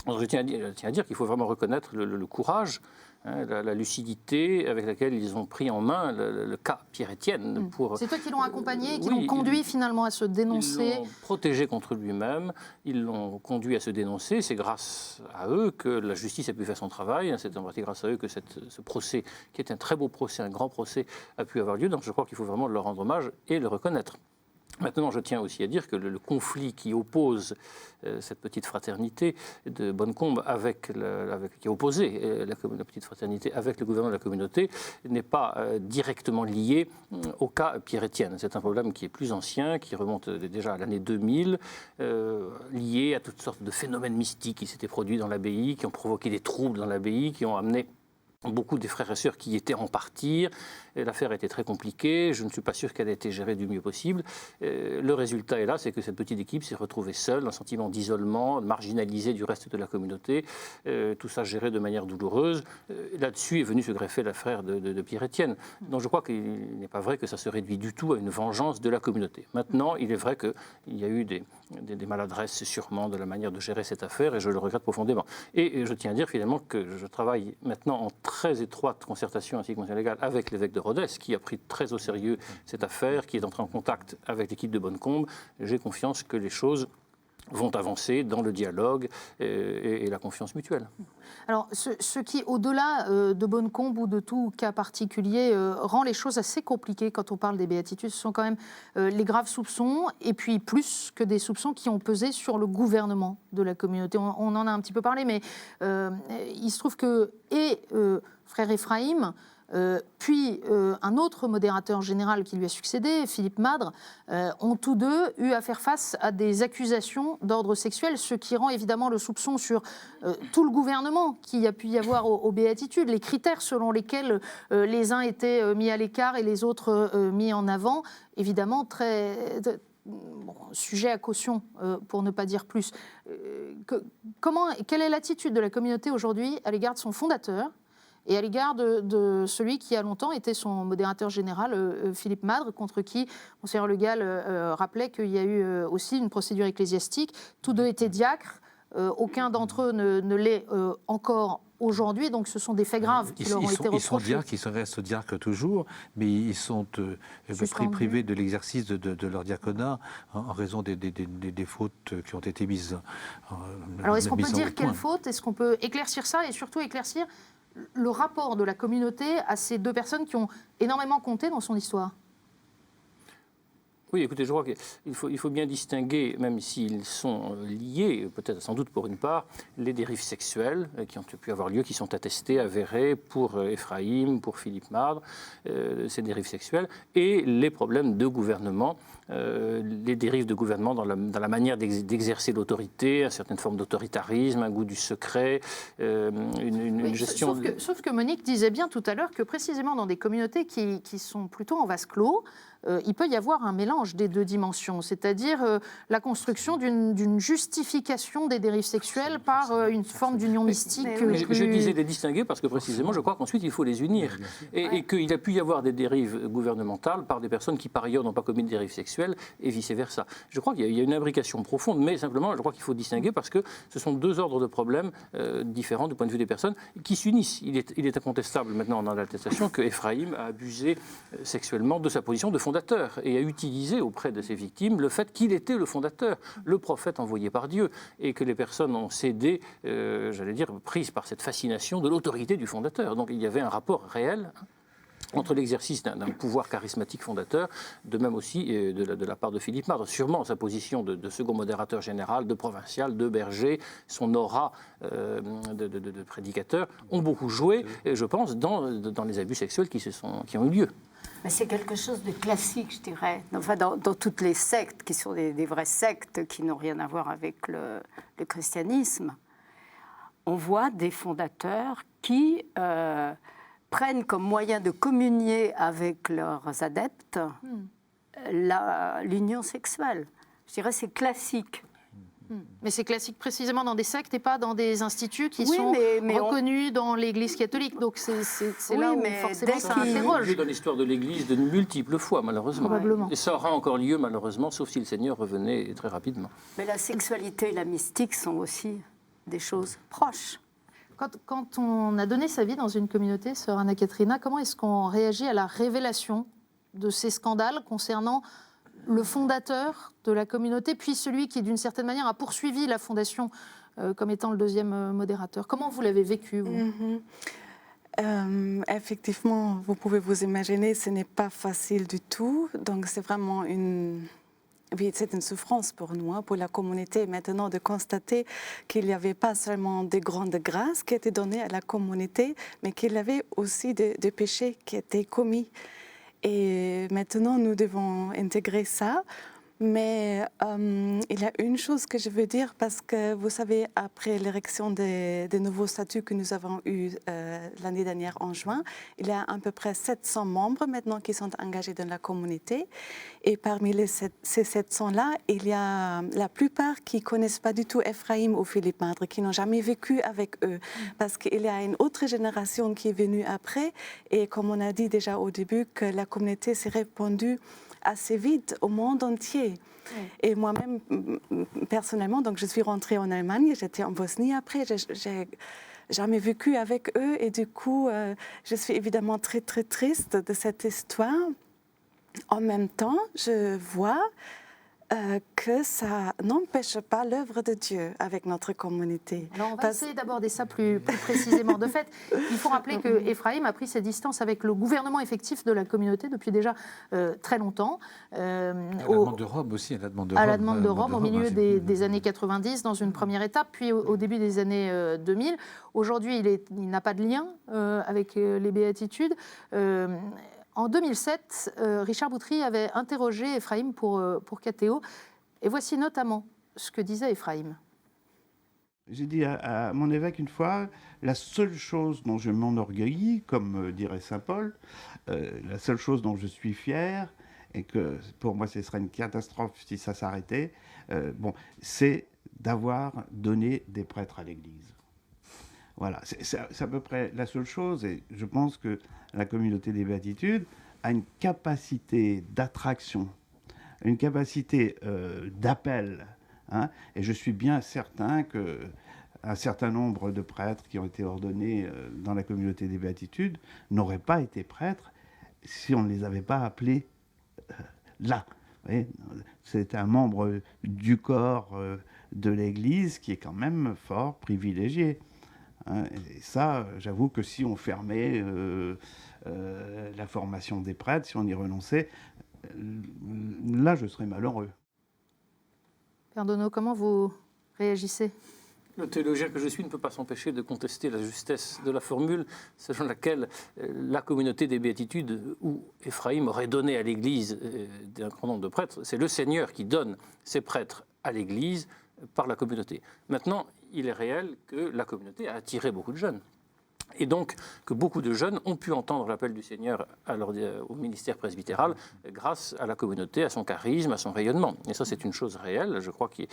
Alors, je tiens à dire qu'il faut vraiment reconnaître le courage, la lucidité avec laquelle ils ont pris en main le cas Pierre-Étienne. C'est eux qui l'ont accompagné et qui l'ont conduit finalement à se dénoncer. Ils l'ont protégé contre lui-même, ils l'ont conduit à se dénoncer. C'est grâce à eux que la justice a pu faire son travail. C'est en partie grâce à eux que ce procès, qui est un très beau procès, un grand procès, a pu avoir lieu. Donc je crois qu'il faut vraiment leur rendre hommage et le reconnaître. Maintenant, je tiens aussi à dire que le conflit qui oppose cette petite fraternité de Bonnecombe qui opposait la petite fraternité avec le gouvernement de la communauté n'est pas directement lié au cas Pierre-Étienne. C'est un problème qui est plus ancien, qui remonte déjà à l'année 2000, lié à toutes sortes de phénomènes mystiques qui s'étaient produits dans l'abbaye, qui ont provoqué des troubles dans l'abbaye, qui ont amené beaucoup des frères et sœurs qui étaient en partir. L'affaire était très compliquée. Je ne suis pas sûr qu'elle ait été gérée du mieux possible. Le résultat est là, c'est que cette petite équipe s'est retrouvée seule, un sentiment d'isolement, marginalisée du reste de la communauté. Tout ça géré de manière douloureuse. Là-dessus est venu se greffer l'affaire de Pierre-Étienne. Donc je crois qu'il n'est pas vrai que ça se réduit du tout à une vengeance de la communauté. Maintenant, il est vrai qu'il y a eu des maladresses sûrement de la manière de gérer cette affaire et je le regrette profondément. Et je tiens à dire finalement que je travaille maintenant en très étroite concertation ainsi que concertation légale avec l'évêque de Rodez, qui a pris très au sérieux cette affaire, qui est entré en contact avec l'équipe de Bonnecombe. J'ai confiance que les choses vont avancer dans le dialogue et la confiance mutuelle. Alors, ce qui, au-delà de Bonnecombe ou de tout cas particulier, rend les choses assez compliquées quand on parle des béatitudes, ce sont quand même les graves soupçons, et puis plus que des soupçons qui ont pesé sur le gouvernement de la communauté. On en a un petit peu parlé, mais il se trouve que frère Ephraïm, puis un autre modérateur général qui lui a succédé, Philippe Madre, ont tous deux eu à faire face à des accusations d'ordre sexuel, ce qui rend évidemment le soupçon sur tout le gouvernement qu'il y a pu y avoir aux béatitudes, les critères selon lesquels les uns étaient mis à l'écart et les autres mis en avant, évidemment très... sujet à caution, pour ne pas dire plus. Quelle est l'attitude de la communauté aujourd'hui à l'égard de son fondateur et à l'égard de celui qui a longtemps été son modérateur général, Philippe Madre, contre qui Monseigneur Le Gall rappelait qu'il y a eu aussi une procédure ecclésiastique. Tous deux étaient diacres, aucun d'entre eux ne l'est encore aujourd'hui, donc ce sont des faits graves qui leur ont été reprochés. Ils sont diacres, ils restent diacres toujours, mais ils sont privés de l'exercice de leur diaconat en raison des fautes qui ont été mises en Alors est-ce qu'on peut dire point. quelles fautes? Est-ce qu'on peut éclaircir ça et surtout éclaircir le rapport de la communauté à ces deux personnes qui ont énormément compté dans son histoire? Oui, écoutez, je crois qu'il faut bien distinguer, même s'ils sont liés, peut-être sans doute pour une part, les dérives sexuelles qui ont pu avoir lieu, qui sont attestées, avérées pour Ephraïm, pour Philippe Madre, ces dérives sexuelles, et les problèmes de gouvernement, les dérives de gouvernement dans la manière d'exercer l'autorité, une certaine forme d'autoritarisme, un goût du secret, une gestion... Sauf que Monique disait bien tout à l'heure que précisément dans des communautés qui sont plutôt en vase clos, il peut y avoir un mélange des deux dimensions, c'est-à-dire la construction d'une justification des dérives sexuelles par une forme d'union mystique. Je disais les distinguer parce que précisément, je crois qu'ensuite il faut les unir. Et qu'il a pu y avoir des dérives gouvernementales par des personnes qui par ailleurs n'ont pas commis de dérives sexuelles et vice-versa. Je crois qu'il y a une imbrication profonde, mais simplement je crois qu'il faut distinguer parce que ce sont deux ordres de problèmes différents du point de vue des personnes qui s'unissent. Il est incontestable maintenant dans l'attestation que Ephraïm a abusé sexuellement de sa position de fondateur et a utilisé auprès de ses victimes le fait qu'il était le fondateur, le prophète envoyé par Dieu, et que les personnes ont cédé, j'allais dire, prises par cette fascination de l'autorité du fondateur. Donc il y avait un rapport réel entre l'exercice d'un pouvoir charismatique fondateur, de même aussi de la part de Philippe Madre. Sûrement sa position de second modérateur général, de provincial, de berger, son aura de prédicateur ont beaucoup joué, je pense, dans les abus sexuels qui ont eu lieu. Mais c'est quelque chose de classique, je dirais. Enfin, dans toutes les sectes, qui sont des vraies sectes, qui n'ont rien à voir avec le christianisme, on voit des fondateurs qui prennent comme moyen de communier avec leurs adeptes l'union sexuelle. Je dirais c'est classique. Mais c'est classique précisément dans des sectes et pas dans des instituts qui sont reconnus dans l'Église catholique. Donc c'est là où forcément ça interroge. Dans l'histoire de l'Église de multiples fois, malheureusement. Probablement. Et ça aura encore lieu, malheureusement, sauf si le Seigneur revenait très rapidement. Mais la sexualité et la mystique sont aussi des choses proches. Quand on a donné sa vie dans une communauté, sœur Anna Katrina, comment est-ce qu'on réagit à la révélation de ces scandales concernant le fondateur de la communauté, puis celui qui, d'une certaine manière, a poursuivi la fondation comme étant le deuxième modérateur? Comment vous l'avez vécu, vous? Effectivement, vous pouvez vous imaginer, ce n'est pas facile du tout. Donc c'est vraiment c'est une souffrance pour nous, pour la communauté maintenant, de constater qu'il n'y avait pas seulement des grandes grâces qui étaient données à la communauté, mais qu'il y avait aussi des péchés qui étaient commis. Et maintenant, nous devons intégrer ça. Mais il y a une chose que je veux dire, parce que vous savez, après l'érection des nouveaux statuts que nous avons eus l'année dernière en juin, il y a à peu près 700 membres maintenant qui sont engagés dans la communauté. Et parmi ces 700-là, il y a la plupart qui ne connaissent pas du tout Ephraïm ou Philippe Madre, qui n'ont jamais vécu avec eux. Parce qu'il y a une autre génération qui est venue après. Et comme on a dit déjà au début, que la communauté s'est répandue assez vite au monde entier. Et moi-même, personnellement, donc je suis rentrée en Allemagne, j'étais en Bosnie après, jamais vécu avec eux et du coup, je suis évidemment très, très triste de cette histoire. En même temps, je vois que ça n'empêche pas l'œuvre de Dieu avec notre communauté. Alors on va essayer d'aborder ça plus précisément. De fait, il faut rappeler que Ephraïm a pris ses distances avec le gouvernement effectif de la communauté depuis déjà très longtemps. À la demande de Rome aussi, à la demande de à Rome. la demande de Rome, au milieu hein, des années 90, dans une première étape, puis au début des années 2000. Aujourd'hui, il n'a pas de lien avec les béatitudes. En 2007, Richard Boutry avait interrogé Ephraïm pour Catéo. Et voici notamment ce que disait Ephraïm. J'ai dit à mon évêque une fois, la seule chose dont je m'enorgueillis, comme dirait saint Paul, la seule chose dont je suis fier, et que pour moi ce serait une catastrophe si ça s'arrêtait, c'est d'avoir donné des prêtres à l'Église. Voilà, c'est à peu près la seule chose, et je pense que la communauté des béatitudes a une capacité d'attraction, une capacité d'appel, hein, et je suis bien certain qu'un certain nombre de prêtres qui ont été ordonnés dans la communauté des béatitudes n'auraient pas été prêtres si on ne les avait pas appelés là. C'est un membre du corps de l'Église qui est quand même fort privilégié. Et ça, j'avoue que si on fermait la formation des prêtres, si on y renonçait, là, je serais malheureux. Père Donneau, comment vous réagissez ? Le théologien que je suis ne peut pas s'empêcher de contester la justesse de la formule selon laquelle la communauté des béatitudes où Ephraïm aurait donné à l'Église un grand nombre de prêtres, c'est le Seigneur qui donne ses prêtres à l'Église par la communauté. Maintenant, il est réel que la communauté a attiré beaucoup de jeunes. Et donc que beaucoup de jeunes ont pu entendre l'appel du Seigneur au ministère presbytéral grâce à la communauté, à son charisme, à son rayonnement. Et ça, c'est une chose réelle. Je crois qu'il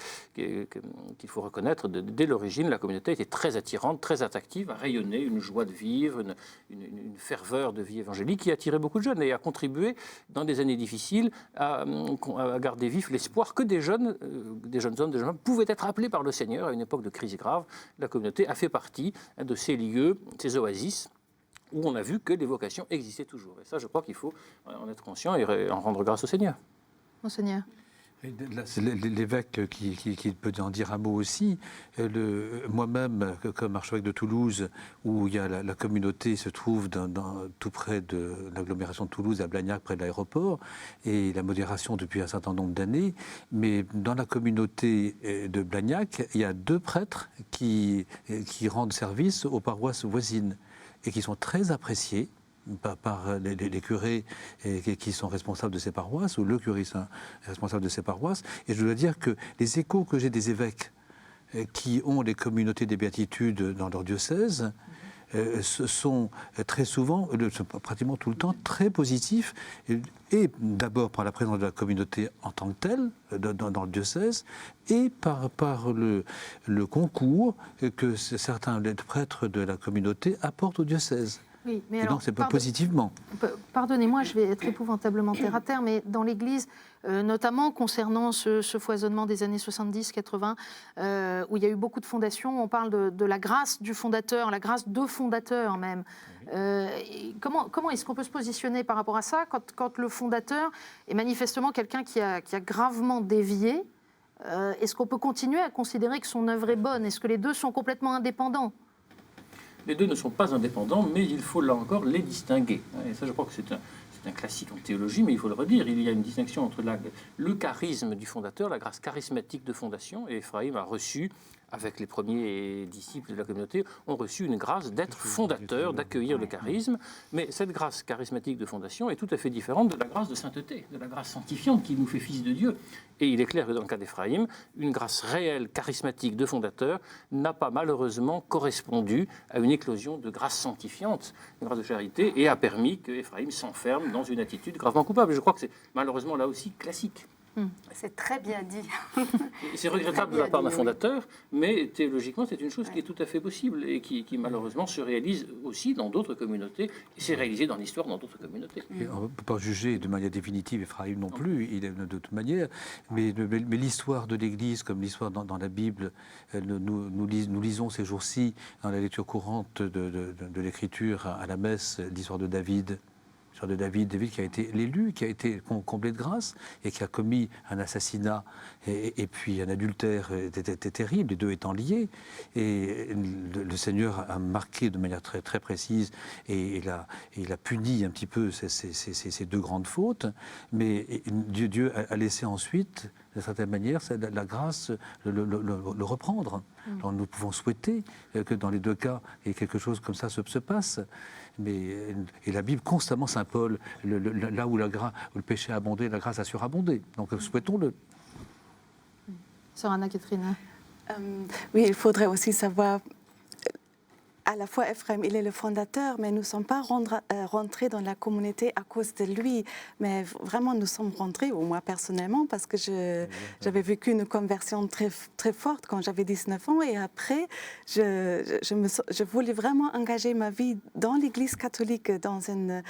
faut reconnaître, dès l'origine, la communauté était très attirante, très attractive, a rayonné une joie de vivre, une ferveur de vie évangélique qui a attiré beaucoup de jeunes et a contribué, dans des années difficiles, à garder vif l'espoir que des jeunes hommes, des jeunes femmes pouvaient être appelés par le Seigneur à une époque de crise grave. La communauté a fait partie de ces lieux, ces oasis, où on a vu que les vocations existaient toujours. Et ça, je crois qu'il faut en être conscient et en rendre grâce au Seigneur. Monseigneur. C'est l'évêque qui peut en dire un mot aussi. Moi-même, comme archevêque de Toulouse, où il y a la communauté se trouve tout près de l'agglomération de Toulouse, à Blagnac, près de l'aéroport, et la modération depuis un certain nombre d'années. Mais dans la communauté de Blagnac, il y a 2 prêtres qui rendent service aux paroisses voisines et qui sont très appréciés par les curés qui sont responsables de ces paroisses, ou le curé est responsable de ces paroisses. Et je dois dire que les échos que j'ai des évêques qui ont les communautés des béatitudes dans leur diocèse sont très souvent, pratiquement tout le temps, très positifs, et d'abord par la présence de la communauté en tant que telle, dans le diocèse, et par le concours que certains prêtres de la communauté apportent au diocèse. Oui, mais et alors, donc c'est pas positivement. Pardonnez-moi, je vais être épouvantablement terre à terre, mais dans l'Église, notamment concernant ce foisonnement des années 70-80, où il y a eu beaucoup de fondations, on parle de la grâce du fondateur, la grâce de fondateur même. Comment est-ce qu'on peut se positionner par rapport à ça quand le fondateur est manifestement quelqu'un qui a gravement dévié? Est-ce qu'on peut continuer à considérer que son œuvre est bonne? Est-ce que les deux sont complètement indépendants? Les deux ne sont pas indépendants, mais il faut là encore les distinguer. Et ça, je crois que c'est un classique en théologie, mais il faut le redire. Il y a une distinction entre le charisme du fondateur, la grâce charismatique de fondation, et Ephraïm a reçu, avec les premiers disciples de la communauté, ont reçu une grâce d'être fondateur, d'accueillir le charisme. Mais cette grâce charismatique de fondation est tout à fait différente de la grâce de sainteté, de la grâce sanctifiante qui nous fait fils de Dieu. Et il est clair que dans le cas d'Ephraïm, une grâce réelle, charismatique de fondateur n'a pas malheureusement correspondu à une éclosion de grâce sanctifiante, une grâce de charité, et a permis que Ephraïm s'enferme dans une attitude gravement coupable. Je crois que c'est malheureusement là aussi classique. C'est très bien dit. C'est regrettable de la part d'un fondateur, mais théologiquement, c'est une chose qui est tout à fait possible et qui malheureusement se réalise aussi dans d'autres communautés, et s'est réalisée dans l'histoire dans d'autres communautés. Et on ne peut pas juger de manière définitive Ephraïm non plus, il est de toute manière, mais l'histoire de l'Église, comme l'histoire dans la Bible, nous lisons ces jours-ci, dans la lecture courante de l'Écriture à la messe, l'histoire de David. David qui a été l'élu, qui a été comblé de grâce et qui a commis un assassinat et puis un adultère était terrible, les deux étant liés. Et le Seigneur a marqué de manière très, très précise et il a puni un petit peu ces deux grandes fautes. Mais Dieu a laissé ensuite, d'une certaine manière, la grâce le reprendre. Alors nous pouvons souhaiter que dans les deux cas, quelque chose comme ça se passe. Et la Bible, constamment, Saint Paul, là où le péché a abondé, la grâce a surabondé. Donc souhaitons-le. Sœur Anna-Catherine. Oui, il faudrait aussi savoir, à la fois Ephraim, il est le fondateur, mais nous ne sommes pas rentrés dans la communauté à cause de lui. Mais vraiment, nous sommes rentrés, ou moi personnellement, parce que j'avais vécu une conversion très, très forte quand j'avais 19 ans. Et après, je voulais vraiment engager ma vie dans l'Église catholique, dans une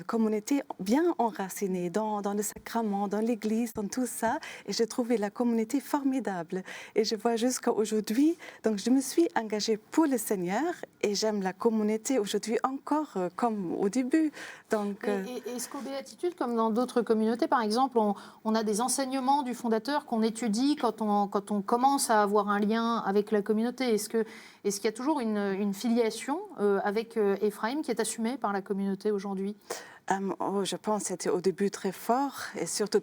communauté bien enracinée dans le sacrement, dans l'Église, dans tout ça. Et j'ai trouvé la communauté formidable. Et je vois jusqu'à aujourd'hui, donc je me suis engagée pour le Seigneur et j'aime la communauté aujourd'hui encore comme au début. Donc, est-ce qu'aux béatitudes, comme dans d'autres communautés, par exemple, on a des enseignements du fondateur qu'on étudie quand on commence à avoir un lien avec la communauté? Est-ce qu'il y a toujours une filiation avec Ephraim qui est assumée par la communauté aujourd'hui? Je pense que c'était au début très fort, et surtout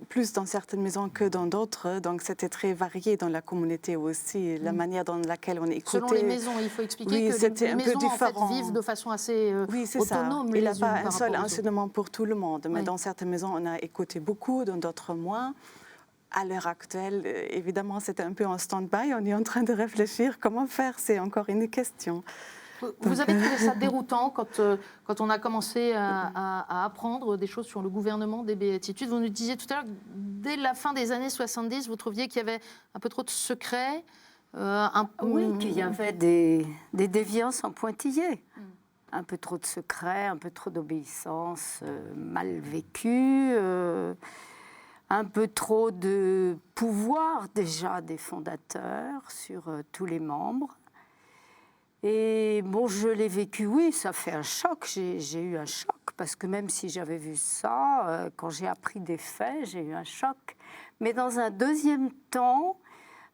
plus dans certaines maisons que dans d'autres. Donc c'était très varié dans la communauté aussi, la manière dans laquelle on écoutait. Selon les maisons, il faut expliquer que les maisons en fait, vivent de façon assez autonome. Il n'y a pas un seul enseignement pour tout le monde, mais dans certaines maisons, on a écouté beaucoup, dans d'autres moins. À l'heure actuelle, évidemment, c'était un peu en stand-by. On est en train de réfléchir comment faire, c'est encore une question. Vous avez trouvé ça déroutant quand on a commencé à apprendre des choses sur le gouvernement des béatitudes? Vous nous disiez tout à l'heure que dès la fin des années 70, vous trouviez qu'il y avait un peu trop de secrets Oui, qu'il y avait des déviances en pointillés. Un peu trop de secrets, un peu trop d'obéissance mal vécue, un peu trop de pouvoir déjà des fondateurs sur tous les membres. Et bon, je l'ai vécu, oui, ça fait un choc. J'ai eu un choc, parce que même si j'avais vu ça, quand j'ai appris des faits, j'ai eu un choc. Mais dans un deuxième temps,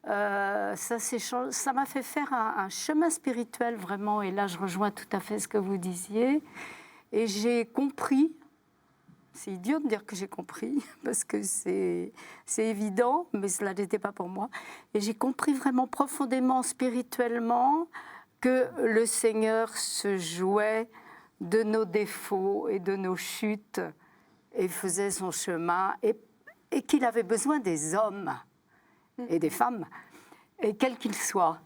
ça m'a fait faire un chemin spirituel, vraiment. Et là, je rejoins tout à fait ce que vous disiez. Et j'ai compris, c'est idiot de dire que j'ai compris, parce que c'est évident, mais cela n'était pas pour moi. Et j'ai compris vraiment profondément, spirituellement, que le Seigneur se jouait de nos défauts et de nos chutes et faisait son chemin et qu'il avait besoin des hommes et des femmes, et quels qu'ils soient.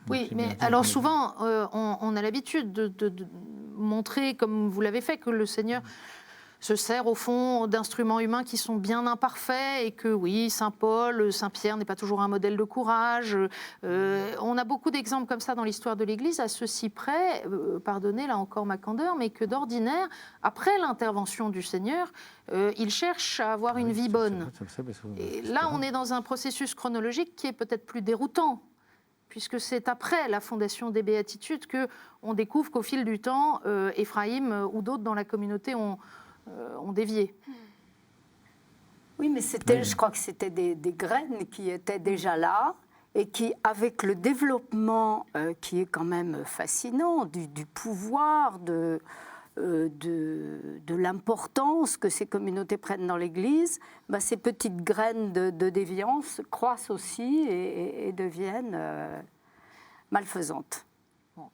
Oui, mais alors souvent, on a l'habitude de montrer, comme vous l'avez fait, que le Seigneur se sert au fond d'instruments humains qui sont bien imparfaits et que oui, Saint Paul, Saint Pierre n'est pas toujours un modèle de courage. On a beaucoup d'exemples comme ça dans l'histoire de l'Église, à ceci près, pardonnez là encore ma candeur, mais que d'ordinaire, après l'intervention du Seigneur, il cherche à avoir une vie bonne. Et là, on est dans un processus chronologique qui est peut-être plus déroutant, puisque c'est après la fondation des Béatitudes qu'on découvre qu'au fil du temps, Ephraim ou d'autres dans la communauté ont dévié. Oui, mais je crois que c'était des graines qui étaient déjà là et qui, avec le développement qui est quand même fascinant, du pouvoir, de l'importance que ces communautés prennent dans l'Église, ces petites graines de déviance croissent aussi et deviennent malfaisantes.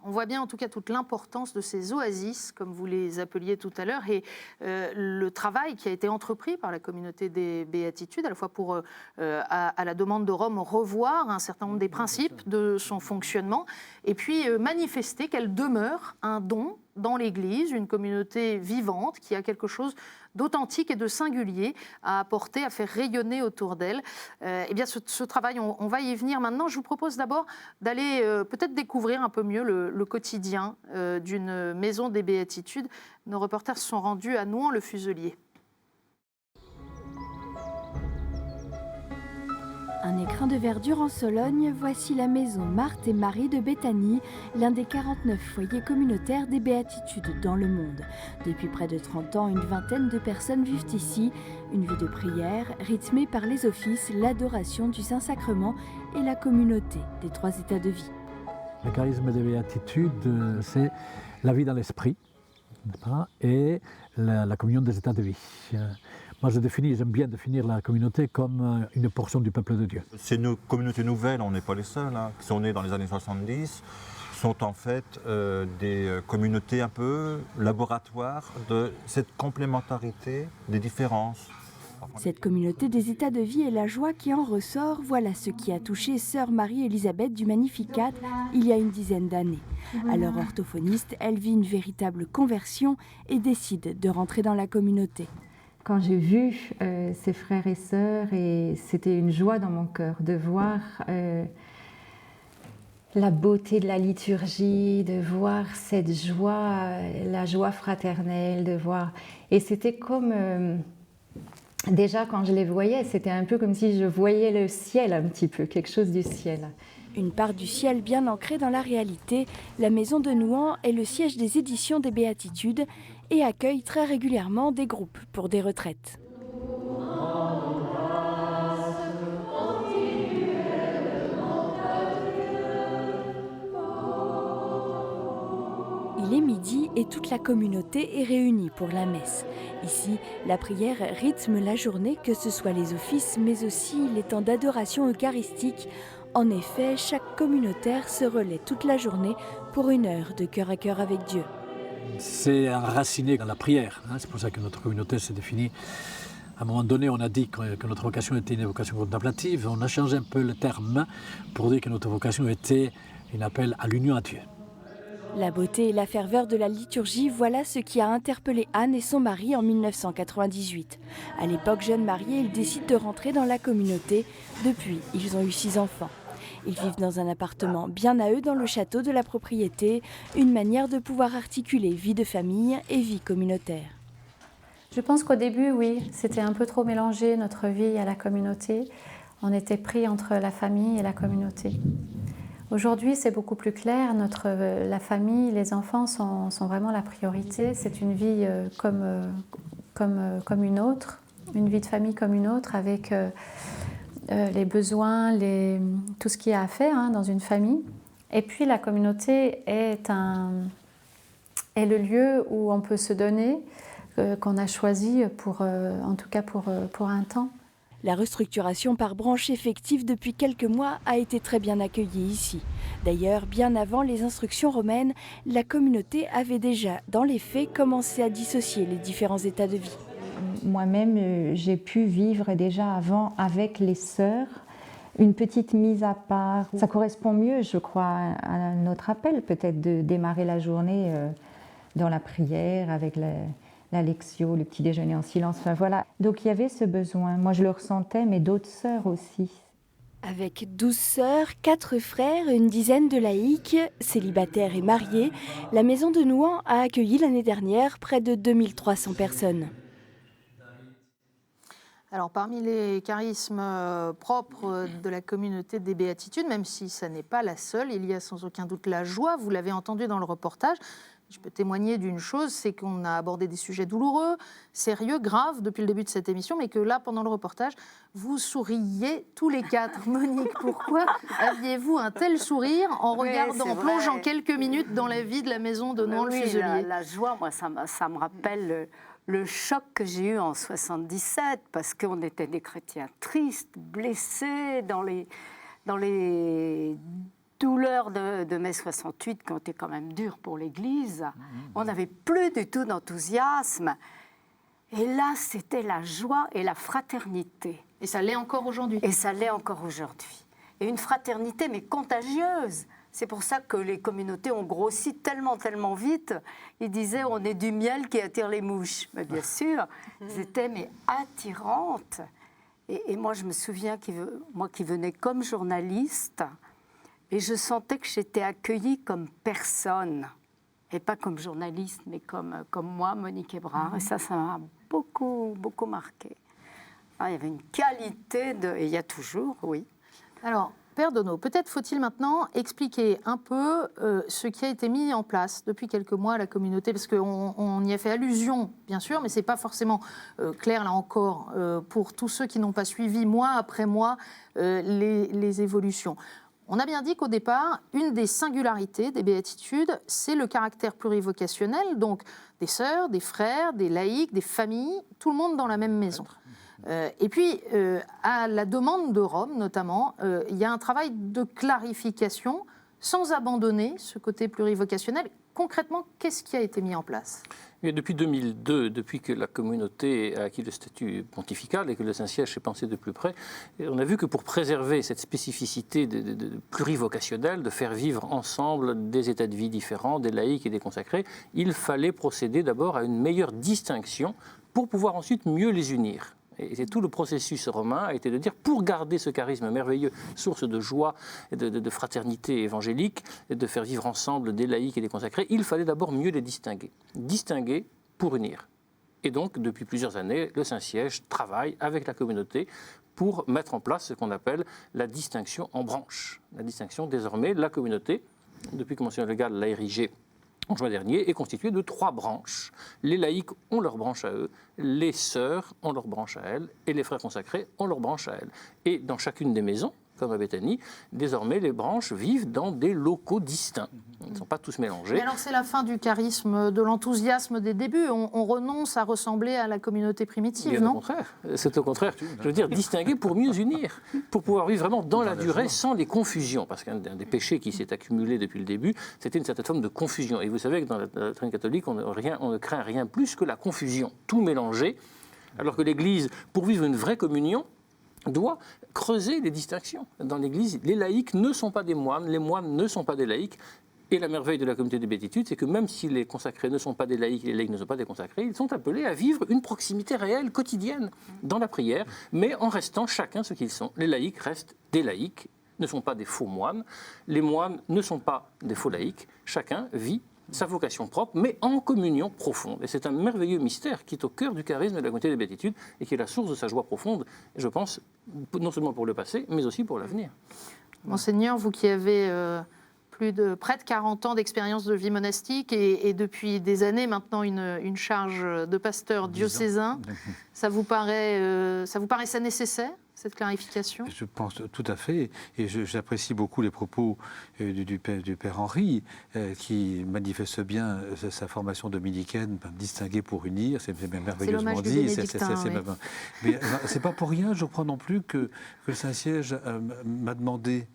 On voit bien en tout cas toute l'importance de ces oasis, comme vous les appeliez tout à l'heure, et le travail qui a été entrepris par la communauté des Béatitudes, à la fois pour, à la demande de Rome, revoir un certain nombre des principes de son fonctionnement, et puis manifester qu'elle demeure un don dans l'Église, une communauté vivante qui a quelque chose d'authentique et de singulier à apporter, à faire rayonner autour d'elle. Eh bien, ce travail, on va y venir maintenant. Je vous propose d'abord d'aller peut-être découvrir un peu mieux le quotidien d'une maison des béatitudes. Nos reporters se sont rendus à Nouan-le-Fuselier. Un écrin de verdure en Sologne, voici la maison Marthe et Marie de Béthanie, l'un des 49 foyers communautaires des béatitudes dans le monde. Depuis près de 30 ans, une vingtaine de personnes vivent ici, une vie de prière rythmée par les offices, l'adoration du Saint-Sacrement et la communauté des 3 états de vie. Le charisme des béatitudes, c'est la vie dans l'esprit, n'est-ce pas, et la communion des états de vie. Moi, j'aime bien définir la communauté comme une portion du peuple de Dieu. C'est une communauté nouvelle, on n'est pas les seuls, qui sont nés dans les années 70, sont en fait des communautés un peu laboratoires de cette complémentarité des différences. Cette communauté des états de vie et la joie qui en ressort, voilà ce qui a touché sœur Marie-Élisabeth du Magnificat il y a une dizaine d'années. Alors orthophoniste, elle vit une véritable conversion et décide de rentrer dans la communauté. Quand j'ai vu ces frères et sœurs, et c'était une joie dans mon cœur de voir la beauté de la liturgie, de voir cette joie, la joie fraternelle, de voir. Et c'était comme, déjà quand je les voyais, c'était un peu comme si je voyais le ciel un petit peu, quelque chose du ciel. Une part du ciel bien ancrée dans la réalité, la maison de Nouan est le siège des éditions des Béatitudes et accueille très régulièrement des groupes pour des retraites. Il est midi et toute la communauté est réunie pour la messe. Ici, la prière rythme la journée, que ce soit les offices, mais aussi les temps d'adoration eucharistique. En effet, chaque communautaire se relaie toute la journée pour une heure de cœur à cœur avec Dieu. C'est enraciné dans la prière, c'est pour ça que notre communauté s'est définie. À un moment donné, on a dit que notre vocation était une vocation contemplative. On a changé un peu le terme pour dire que notre vocation était un appel à l'union à Dieu. La beauté et la ferveur de la liturgie, voilà ce qui a interpellé Anne et son mari en 1998. À l'époque, jeunes mariés, ils décident de rentrer dans la communauté. Depuis, ils ont eu 6 enfants. Ils vivent dans un appartement bien à eux dans le château de la propriété, une manière de pouvoir articuler vie de famille et vie communautaire. Je pense qu'au début, oui, c'était un peu trop mélangé, notre vie à la communauté. On était pris entre la famille et la communauté. Aujourd'hui, c'est beaucoup plus clair. La famille, les enfants sont vraiment la priorité. C'est une vie comme une autre, une vie de famille comme une autre, avec les besoins, tout ce qu'il y a à faire dans une famille. Et puis la communauté est le lieu où on peut se donner, qu'on a choisi en tout cas pour un temps. La restructuration par branche effective depuis quelques mois a été très bien accueillie ici. D'ailleurs, bien avant les instructions romaines, la communauté avait déjà, dans les faits, commencé à dissocier les différents états de vie. Moi-même, j'ai pu vivre déjà avant avec les sœurs une petite mise à part. Ça correspond mieux, je crois, à notre appel, peut-être de démarrer la journée dans la prière, avec la lectio, le petit déjeuner en silence, enfin voilà. Donc il y avait ce besoin. Moi je le ressentais, mais d'autres sœurs aussi. Avec 12 sœurs, 4 frères, une dizaine de laïcs, célibataires et mariés, la maison de Nouan a accueilli l'année dernière près de 2300 personnes. Alors, parmi les charismes propres de la communauté des Béatitudes, même si ça n'est pas la seule, il y a sans aucun doute la joie. Vous l'avez entendu dans le reportage. Je peux témoigner d'une chose, c'est qu'on a abordé des sujets douloureux, sérieux, graves depuis le début de cette émission, mais que là, pendant le reportage, vous souriez tous les 4. Monique, pourquoi aviez-vous un tel sourire en regardant, en plongeant quelques minutes dans la vie de la maison de Nouan-le-Fuselier? La joie, moi, ça me rappelle le choc que j'ai eu en 77, parce qu'on était des chrétiens tristes, blessés dans les douleurs de mai 68, qui ont été quand même dures pour l'Église. On n'avait plus du tout d'enthousiasme. Et là, c'était la joie et la fraternité. Et ça l'est encore aujourd'hui. Et ça l'est encore aujourd'hui. Et une fraternité, mais contagieuse. C'est pour ça que les communautés ont grossi tellement, tellement vite. Ils disaient, on est du miel qui attire les mouches. Mais bien sûr, elles étaient mais attirantes. Et moi, je me souviens, moi qui venais comme journaliste, et je sentais que j'étais accueillie comme personne. Et pas comme journaliste, mais comme moi, Monique Hébrard. Et ça m'a beaucoup, beaucoup marqué. Il y avait une qualité et il y a toujours, oui. Alors, Père Donneau, peut-être faut-il maintenant expliquer un peu ce qui a été mis en place depuis quelques mois à la communauté, parce qu'on y a fait allusion, bien sûr, mais ce n'est pas forcément clair, là encore, pour tous ceux qui n'ont pas suivi mois après mois les évolutions. On a bien dit qu'au départ, une des singularités des béatitudes, c'est le caractère plurivocationnel, donc des sœurs, des frères, des laïcs, des familles, tout le monde dans la même maison. Et puis, à la demande de Rome, notamment, il y a un travail de clarification sans abandonner ce côté plurivocationnel. Concrètement, qu'est-ce qui a été mis en place ? Depuis 2002, depuis que la communauté a acquis le statut pontifical et que le Saint-Siège s'est pensé de plus près, on a vu que pour préserver cette spécificité de plurivocationnelle, de faire vivre ensemble des états de vie différents, des laïcs et des consacrés, il fallait procéder d'abord à une meilleure distinction pour pouvoir ensuite mieux les unir. Et c'est tout le processus romain a été de dire, pour garder ce charisme merveilleux, source de joie et de fraternité évangélique, et de faire vivre ensemble des laïcs et des consacrés, il fallait d'abord mieux les distinguer. Distinguer pour unir. Et donc, depuis plusieurs années, le Saint-Siège travaille avec la communauté pour mettre en place ce qu'on appelle la distinction en branches. La distinction, désormais, la communauté, depuis que Monseigneur Le Gall l'a érigée en juin dernier, est constituée de 3 branches. Les laïcs ont leur branche à eux, les sœurs ont leur branche à elles, et les frères consacrés ont leur branche à elles. Et dans chacune des maisons, comme à Béthanie, désormais les branches vivent dans des locaux distincts. Ils ne sont pas tous mélangés. Mais alors c'est la fin du charisme, de l'enthousiasme des débuts. On renonce à ressembler à la communauté primitive, non ? Au contraire. C'est au contraire. Je veux dire, distinguer pour mieux unir, pour pouvoir vivre vraiment dans la durée, sans les confusions. Parce qu'un des péchés qui s'est accumulé depuis le début, c'était une certaine forme de confusion. Et vous savez que dans la doctrine catholique, on ne craint rien plus que la confusion. Tout mélanger, alors que l'Église, pour vivre une vraie communion, doit creuser les distinctions. Dans l'Église, les laïcs ne sont pas des moines, les moines ne sont pas des laïcs. Et la merveille de la communauté des béatitudes, c'est que même si les consacrés ne sont pas des laïcs, les laïcs ne sont pas des consacrés, ils sont appelés à vivre une proximité réelle, quotidienne, dans la prière, mais en restant chacun ce qu'ils sont. Les laïcs restent des laïcs, ne sont pas des faux moines. Les moines ne sont pas des faux laïcs. Chacun vit sa vocation propre, mais en communion profonde. Et c'est un merveilleux mystère qui est au cœur du charisme de la communauté des béatitudes et qui est la source de sa joie profonde, je pense, non seulement pour le passé, mais aussi pour l'avenir. Monseigneur, vous qui avez près de 40 ans d'expérience de vie monastique et depuis des années maintenant une charge de pasteur diocésain, ça vous paraissait nécessaire, cette clarification ? Je pense tout à fait, et j'apprécie beaucoup les propos du Père Henri, qui manifeste bien sa formation dominicaine, distinguer pour unir, c'est merveilleusement dit. Mais c'est pas pour rien, je crois non plus, que le Saint-Siège m'a demandé,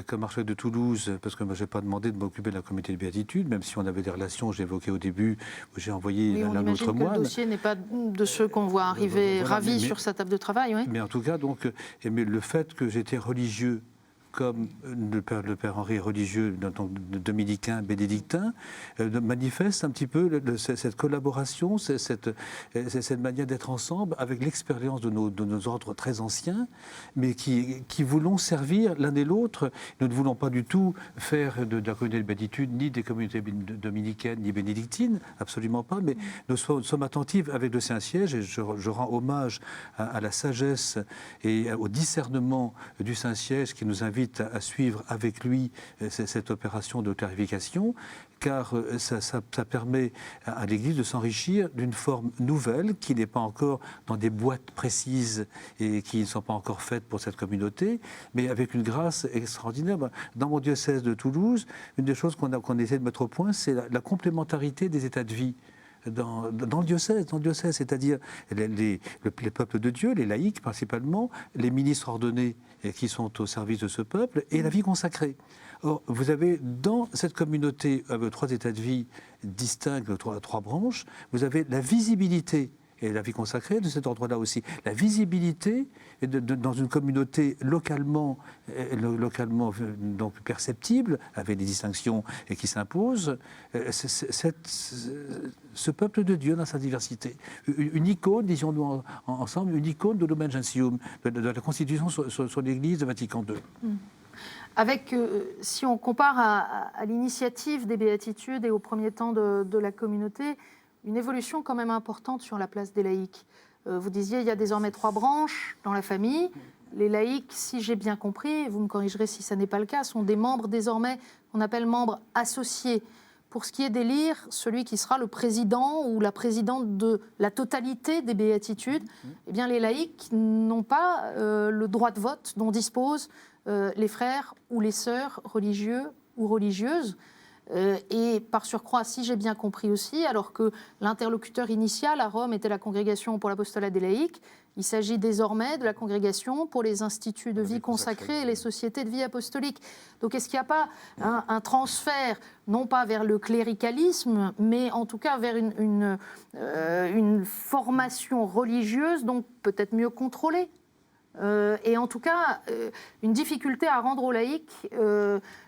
comme archevêque de Toulouse, parce que moi je n'ai pas demandé de m'occuper de la communauté de béatitude, même si on avait des relations, j'évoquais au début, où j'ai envoyé l'un autre moine. Le dossier n'est pas de ceux qu'on voit arriver ravis sur sa table de travail. Oui. Mais en tout cas, donc, le fait que j'étais religieux, comme le Père Henri est religieux, donc dominicain, bénédictin, manifeste un petit peu cette collaboration, cette manière d'être ensemble avec l'expérience de nos ordres très anciens, mais qui voulons servir l'un et l'autre. Nous ne voulons pas du tout faire de la communauté de béatitude, ni des communautés dominicaines, ni bénédictines, absolument pas, mais nous sommes attentifs avec le Saint-Siège, et je rends hommage à la sagesse et au discernement du Saint-Siège qui nous invite à suivre avec lui cette opération de clarification, car ça permet à l'Église de s'enrichir d'une forme nouvelle qui n'est pas encore dans des boîtes précises et qui ne sont pas encore faites pour cette communauté, mais avec une grâce extraordinaire. Dans mon diocèse de Toulouse, une des choses qu'on essaie de mettre au point, c'est la complémentarité des états de vie. Dans le diocèse, c'est-à-dire les peuples de Dieu, les laïcs principalement, les ministres ordonnés qui sont au service de ce peuple, et la vie consacrée. Or, vous avez dans cette communauté 3 états de vie distincts, 3 branches, vous avez la visibilité et la vie consacrée de cet ordre-là aussi. La visibilité dans une communauté localement donc perceptible, avec des distinctions et qui s'imposent, ce peuple de Dieu dans sa diversité. Une icône, disions-nous ensemble, une icône de Lumen Gentium, de la Constitution sur l'Église de Vatican II. Avec, si on compare à l'initiative des béatitudes et au premier temps de la communauté, une évolution quand même importante sur la place des laïcs. Vous disiez, il y a désormais 3 branches dans la famille. Les laïcs, si j'ai bien compris, vous me corrigerez si ça n'est pas le cas, sont des membres désormais qu'on appelle membres associés. Pour ce qui est d'élire celui qui sera le président ou la présidente de la totalité des béatitudes, eh bien les laïcs n'ont pas le droit de vote dont disposent les frères ou les sœurs religieux ou religieuses. Et par surcroît, si j'ai bien compris aussi, alors que l'interlocuteur initial à Rome était la Congrégation pour l'apostolat des laïcs, il s'agit désormais de la Congrégation pour les instituts de vie consacrée et les sociétés de vie apostolique. Donc est-ce qu'il n'y a pas un transfert, non pas vers le cléricalisme, mais en tout cas vers une formation religieuse, donc peut-être mieux contrôlée et en tout cas, une difficulté à rendre aux laïcs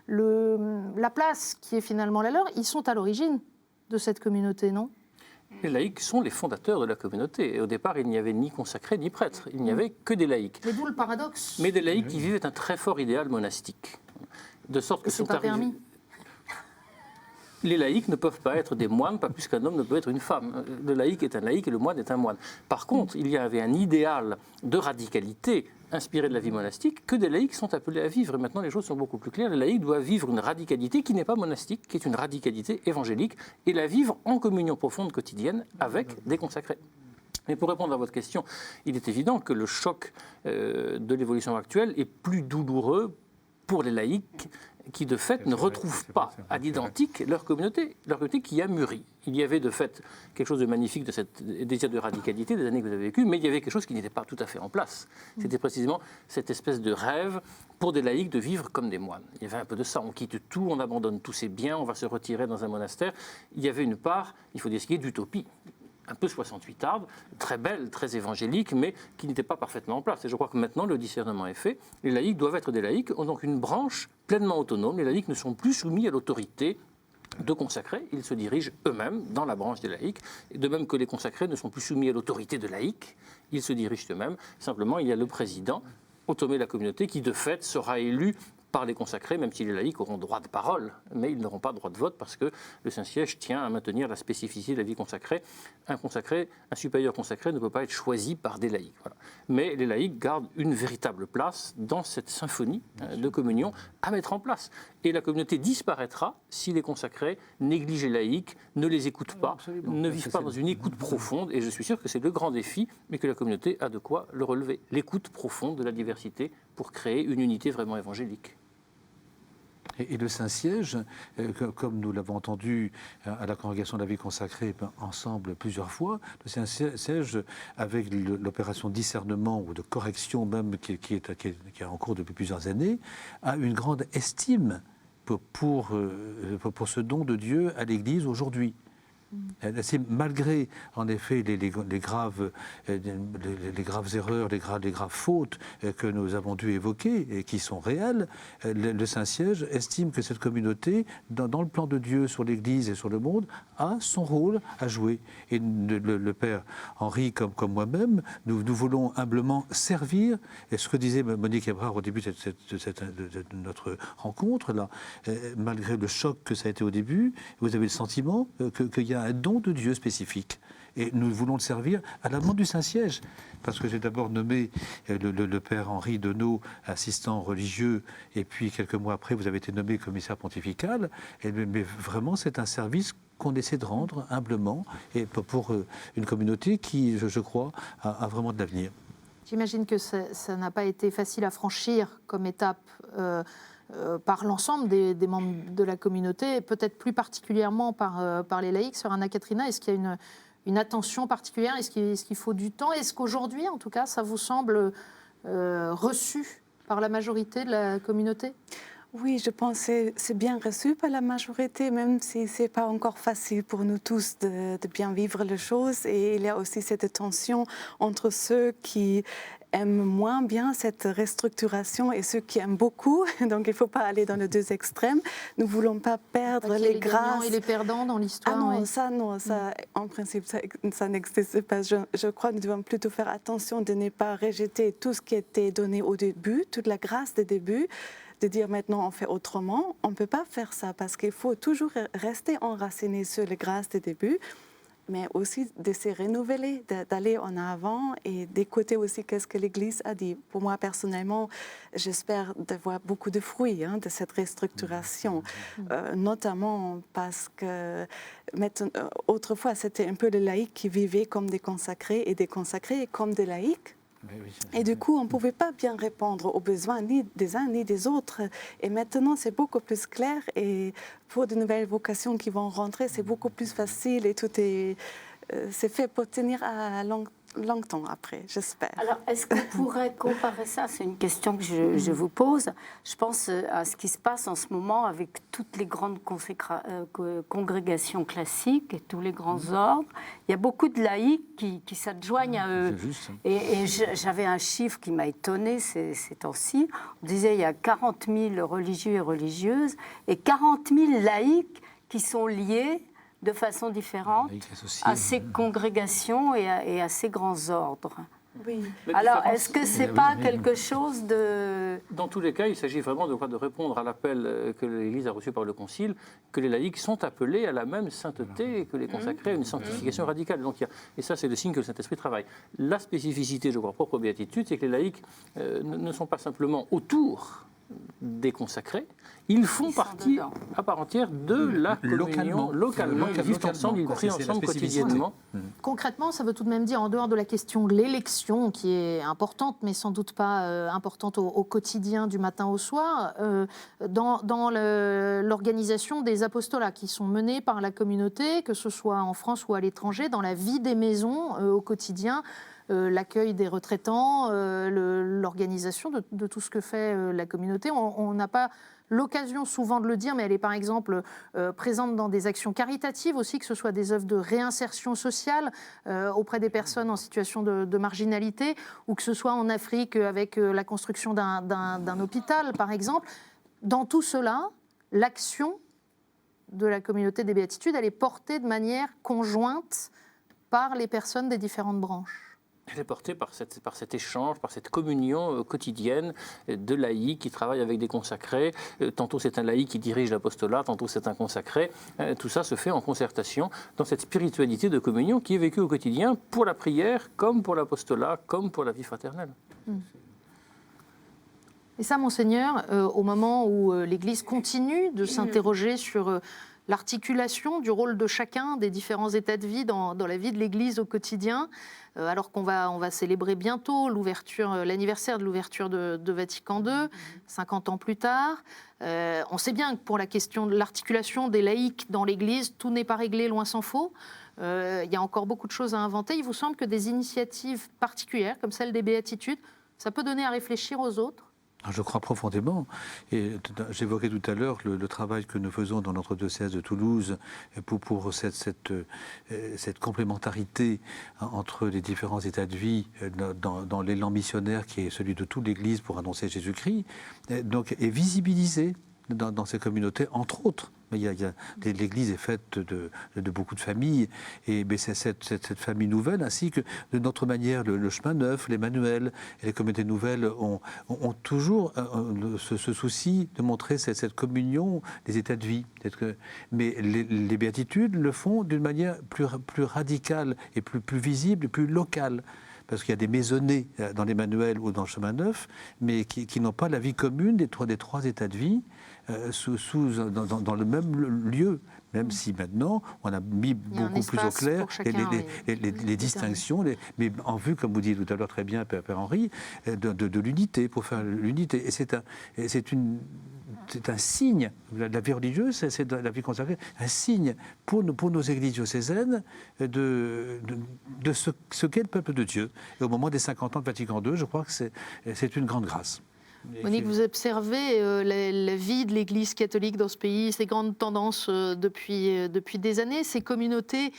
la place qui est finalement la leur. Ils sont à l'origine de cette communauté, non ? Les laïcs sont les fondateurs de la communauté. Et au départ, il n'y avait ni consacrés ni prêtres. Il n'y avait que des laïcs. Mais d'où le paradoxe. Mais des laïcs qui vivaient un très fort idéal monastique. De sorte que c'est pas permis. Les laïcs ne peuvent pas être des moines, pas plus qu'un homme ne peut être une femme. Le laïc est un laïc et le moine est un moine. Par contre, il y avait un idéal de radicalité inspiré de la vie monastique que des laïcs sont appelés à vivre. Et maintenant, les choses sont beaucoup plus claires. Les laïcs doivent vivre une radicalité qui n'est pas monastique, qui est une radicalité évangélique, et la vivre en communion profonde quotidienne avec des consacrés. Mais pour répondre à votre question, il est évident que le choc de l'évolution actuelle est plus douloureux pour les laïcs qui, de fait, ne retrouvent pas à l'identique leur communauté qui a mûri. Il y avait, de fait, quelque chose de magnifique de cette désir de radicalité des années que vous avez vécues, mais il y avait quelque chose qui n'était pas tout à fait en place. C'était précisément cette espèce de rêve pour des laïcs de vivre comme des moines. Il y avait un peu de ça. On quitte tout, on abandonne tous ses biens, on va se retirer dans un monastère. Il y avait une part, il faut dire, d'utopie. Un peu 68arde, très belle, très évangélique, mais qui n'était pas parfaitement en place. Et je crois que maintenant, le discernement est fait. Les laïcs doivent être des laïcs, ont donc une branche pleinement autonome. Les laïcs ne sont plus soumis à l'autorité de consacrés. Ils se dirigent eux-mêmes dans la branche des laïcs. Et de même que les consacrés ne sont plus soumis à l'autorité de laïcs, ils se dirigent eux-mêmes. Simplement, il y a le président, automé de la communauté, qui de fait sera élu par les consacrés, même si les laïcs auront droit de parole, mais ils n'auront pas droit de vote parce que le Saint-Siège tient à maintenir la spécificité de la vie consacrée. Un supérieur consacré ne peut pas être choisi par des laïcs. Voilà. Mais les laïcs gardent une véritable place dans cette symphonie de communion à mettre en place. Et la communauté disparaîtra si les consacrés négligent les laïcs, ne les écoutent pas, ne vivent pas dans une écoute profonde. Et je suis sûr que c'est le grand défi, mais que la communauté a de quoi le relever. L'écoute profonde de la diversité pour créer une unité vraiment évangélique. Et le Saint-Siège, comme nous l'avons entendu à la Congrégation de la vie consacrée ensemble plusieurs fois, le Saint-Siège, avec l'opération de discernement ou de correction même qui est en cours depuis plusieurs années, a une grande estime pour ce don de Dieu à l'Église aujourd'hui. C'est malgré, en effet, les graves erreurs, les graves fautes que nous avons dû évoquer et qui sont réelles, le Saint-Siège estime que cette communauté, dans le plan de Dieu sur l'Église et sur le monde, a son rôle à jouer. Et le Père Henri, comme moi-même, nous voulons humblement servir. Et ce que disait Monique Hébrard au début de notre rencontre, là, malgré le choc que ça a été au début, vous avez le sentiment qu'il y a un don de Dieu spécifique. Et nous voulons le servir à la demande du Saint-Siège. Parce que j'ai d'abord nommé le Père Henri Deneau, assistant religieux, et puis quelques mois après, vous avez été nommé commissaire pontifical. Mais vraiment, c'est un service qu'on essaie de rendre humblement et pour une communauté qui, je crois, a vraiment de l'avenir. J'imagine que ça n'a pas été facile à franchir comme étape par l'ensemble des membres de la communauté, peut-être plus particulièrement par les laïcs. Sœur Anna-Catherina, est-ce qu'il y a une attention particulière? Est-ce qu'il faut du temps? Est-ce qu'aujourd'hui, en tout cas, ça vous semble reçu par la majorité de la communauté? Oui, je pense que c'est bien reçu par la majorité, même si ce n'est pas encore facile pour nous tous de bien vivre les choses. Et il y a aussi cette tension entre ceux qui aiment moins bien cette restructuration et ceux qui aiment beaucoup. Donc il ne faut pas aller dans les deux extrêmes. Nous ne voulons pas perdre les grâces. Et les perdants dans l'histoire. Ah non, ça, en principe, ça n'existe pas. Je crois que nous devons plutôt faire attention de ne pas rejeter tout ce qui était donné au début, toute la grâce des débuts, de dire maintenant on fait autrement. On ne peut pas faire ça parce qu'il faut toujours rester enraciné sur les grâces des débuts, mais aussi de se renouveler, d'aller en avant et d'écouter aussi qu'est-ce que l'Église a dit. Pour moi, personnellement, j'espère d'avoir beaucoup de fruits de cette restructuration, notamment parce que autrefois, c'était un peu les laïcs qui vivaient comme des consacrés et des consacrés comme des laïcs. Et du coup, on ne pouvait pas bien répondre aux besoins ni des uns ni des autres. Et maintenant, c'est beaucoup plus clair. Et pour de nouvelles vocations qui vont rentrer, c'est beaucoup plus facile. Et tout c'est fait pour tenir à longtemps après, j'espère. Alors, est-ce qu'on pourrait comparer ça? C'est une question que je vous pose. Je pense à ce qui se passe en ce moment avec toutes les grandes congrégations classiques et tous les grands ordres. Il y a beaucoup de laïcs qui s'adjoignent à eux. Et j'avais un chiffre qui m'a étonnée ces temps-ci. On disait qu'il y a 40 000 religieux et religieuses et 40 000 laïcs qui sont liés de façon différente à ces congrégations et à ces grands ordres. Oui. Alors, est-ce que ce n'est pas quelque chose de... Dans tous les cas, il s'agit vraiment de répondre à l'appel que l'Église a reçu par le Concile, que les laïcs sont appelés à la même sainteté que les consacrés, à une sanctification radicale. Donc, et ça, c'est le signe que le Saint-Esprit travaille. La spécificité, je crois, propre aux béatitudes, c'est que les laïcs ne sont pas simplement autour des consacrés, ils font partie à part entière de la communion localement. Ils vivent ensemble, ils prient ensemble quotidiennement. Concrètement, ça veut tout de même dire, en dehors de la question de l'élection, qui est importante, mais sans doute pas importante au quotidien du matin au soir, dans l'organisation des apostolats qui sont menés par la communauté, que ce soit en France ou à l'étranger, dans la vie des maisons au quotidien, l'accueil des retraitants, l'organisation de tout ce que fait la communauté. On n'a pas l'occasion souvent de le dire, mais elle est par exemple présente dans des actions caritatives aussi, que ce soit des œuvres de réinsertion sociale auprès des personnes en situation de marginalité, ou que ce soit en Afrique avec la construction d'un hôpital, par exemple. Dans tout cela, l'action de la communauté des béatitudes, elle est portée de manière conjointe par les personnes des différentes branches. Elle est portée par cet échange, par cette communion quotidienne de laïcs qui travaillent avec des consacrés. Tantôt c'est un laïc qui dirige l'apostolat, tantôt c'est un consacré. Tout ça se fait en concertation dans cette spiritualité de communion qui est vécue au quotidien pour la prière, comme pour l'apostolat, comme pour la vie fraternelle. Et ça, Monseigneur, au moment où l'Église continue de s'interroger sur l'articulation du rôle de chacun des différents états de vie dans la vie de l'Église au quotidien, alors qu'on va célébrer bientôt l'anniversaire de l'ouverture de Vatican II, 50 ans plus tard. On sait bien que pour la question de l'articulation des laïcs dans l'Église, tout n'est pas réglé, loin s'en faut. Il y a encore beaucoup de choses à inventer. Il vous semble que des initiatives particulières, comme celle des béatitudes, ça peut donner à réfléchir aux autres? Je crois profondément. Et j'évoquais tout à l'heure le travail que nous faisons dans notre diocèse de Toulouse pour cette complémentarité entre les différents états de vie dans l'élan missionnaire qui est celui de toute l'Église pour annoncer Jésus-Christ, donc est visibilisé dans ces communautés, entre autres. L'Église est faite de beaucoup de familles, et c'est cette famille nouvelle, ainsi que de notre manière, le chemin neuf, les manuels et les communautés nouvelles ont toujours ce souci de montrer cette communion des états de vie. Mais les béatitudes le font d'une manière plus radicale et plus visible et plus locale. Parce qu'il y a des maisonnées dans les manuels ou dans le chemin neuf, mais qui n'ont pas la vie commune des trois états de vie dans le même lieu. Même si maintenant, on a mis beaucoup plus au clair les distinctions, mais en vue, comme vous dites tout à l'heure très bien, Père Henri, de l'unité, pour faire l'unité. Et c'est un signe, la vie religieuse, c'est la vie consacrée, un signe pour nos églises diocésaines de ce qu'est le peuple de Dieu. Et au moment des 50 ans de Vatican II, je crois que c'est une grande grâce. Monique, vous observez la vie de l'Église catholique dans ce pays, ces grandes tendances depuis des années, ces communautés,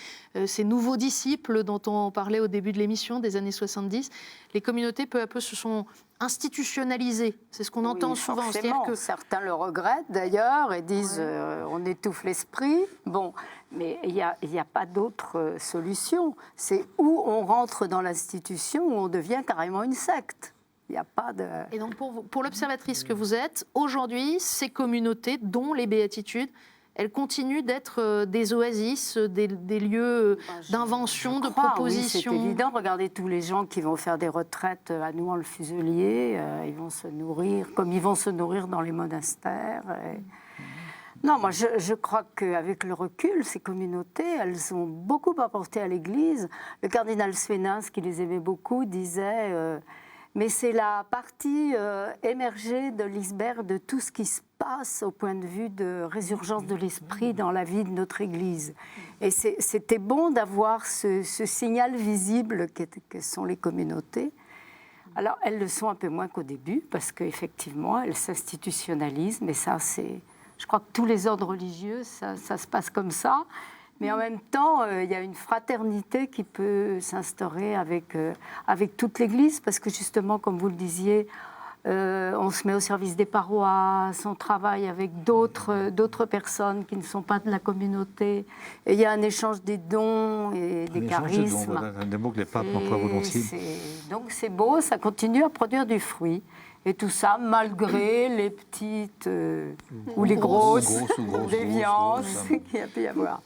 ces nouveaux disciples dont on parlait au début de l'émission des années 70, les communautés peu à peu se sont institutionnalisées. C'est ce qu'on entend souvent. Forcément. Que certains le regrettent d'ailleurs et disent on étouffe l'esprit. Bon, mais il n'y a pas d'autre solution. C'est où on rentre dans l'institution où on devient carrément une secte. Il n'y a pas de... Et donc pour l'observatrice que vous êtes, aujourd'hui, ces communautés, dont les béatitudes, elles continuent d'être des oasis, des lieux d'invention, de proposition. Oui, c'est évident. Regardez tous les gens qui vont faire des retraites à Nouan-le-Fuselier. Ils vont se nourrir comme ils vont se nourrir dans les monastères. Non, moi je crois qu'avec le recul, ces communautés, elles ont beaucoup apporté à l'Église. Le cardinal Swenas, qui les aimait beaucoup, disait... mais c'est la partie émergée de l'iceberg de tout ce qui se passe au point de vue de résurgence de l'esprit dans la vie de notre Église. Et c'était bon d'avoir ce signal visible que sont les communautés. Alors, elles le sont un peu moins qu'au début, parce qu'effectivement, elles s'institutionnalisent, mais ça, c'est... Je crois que tous les ordres religieux, ça se passe comme ça. Mais en même temps, il y a une fraternité qui peut s'instaurer avec toute l'Église, parce que justement, comme vous le disiez, on se met au service des paroisses, on travaille avec d'autres personnes qui ne sont pas de la communauté. Et il y a un échange des dons et des charismes. Un mot que les papes emploient volontiers. Donc c'est beau, ça continue à produire du fruit. Et tout ça, malgré les petites ou les grosses déviances qu'il y a pu y avoir.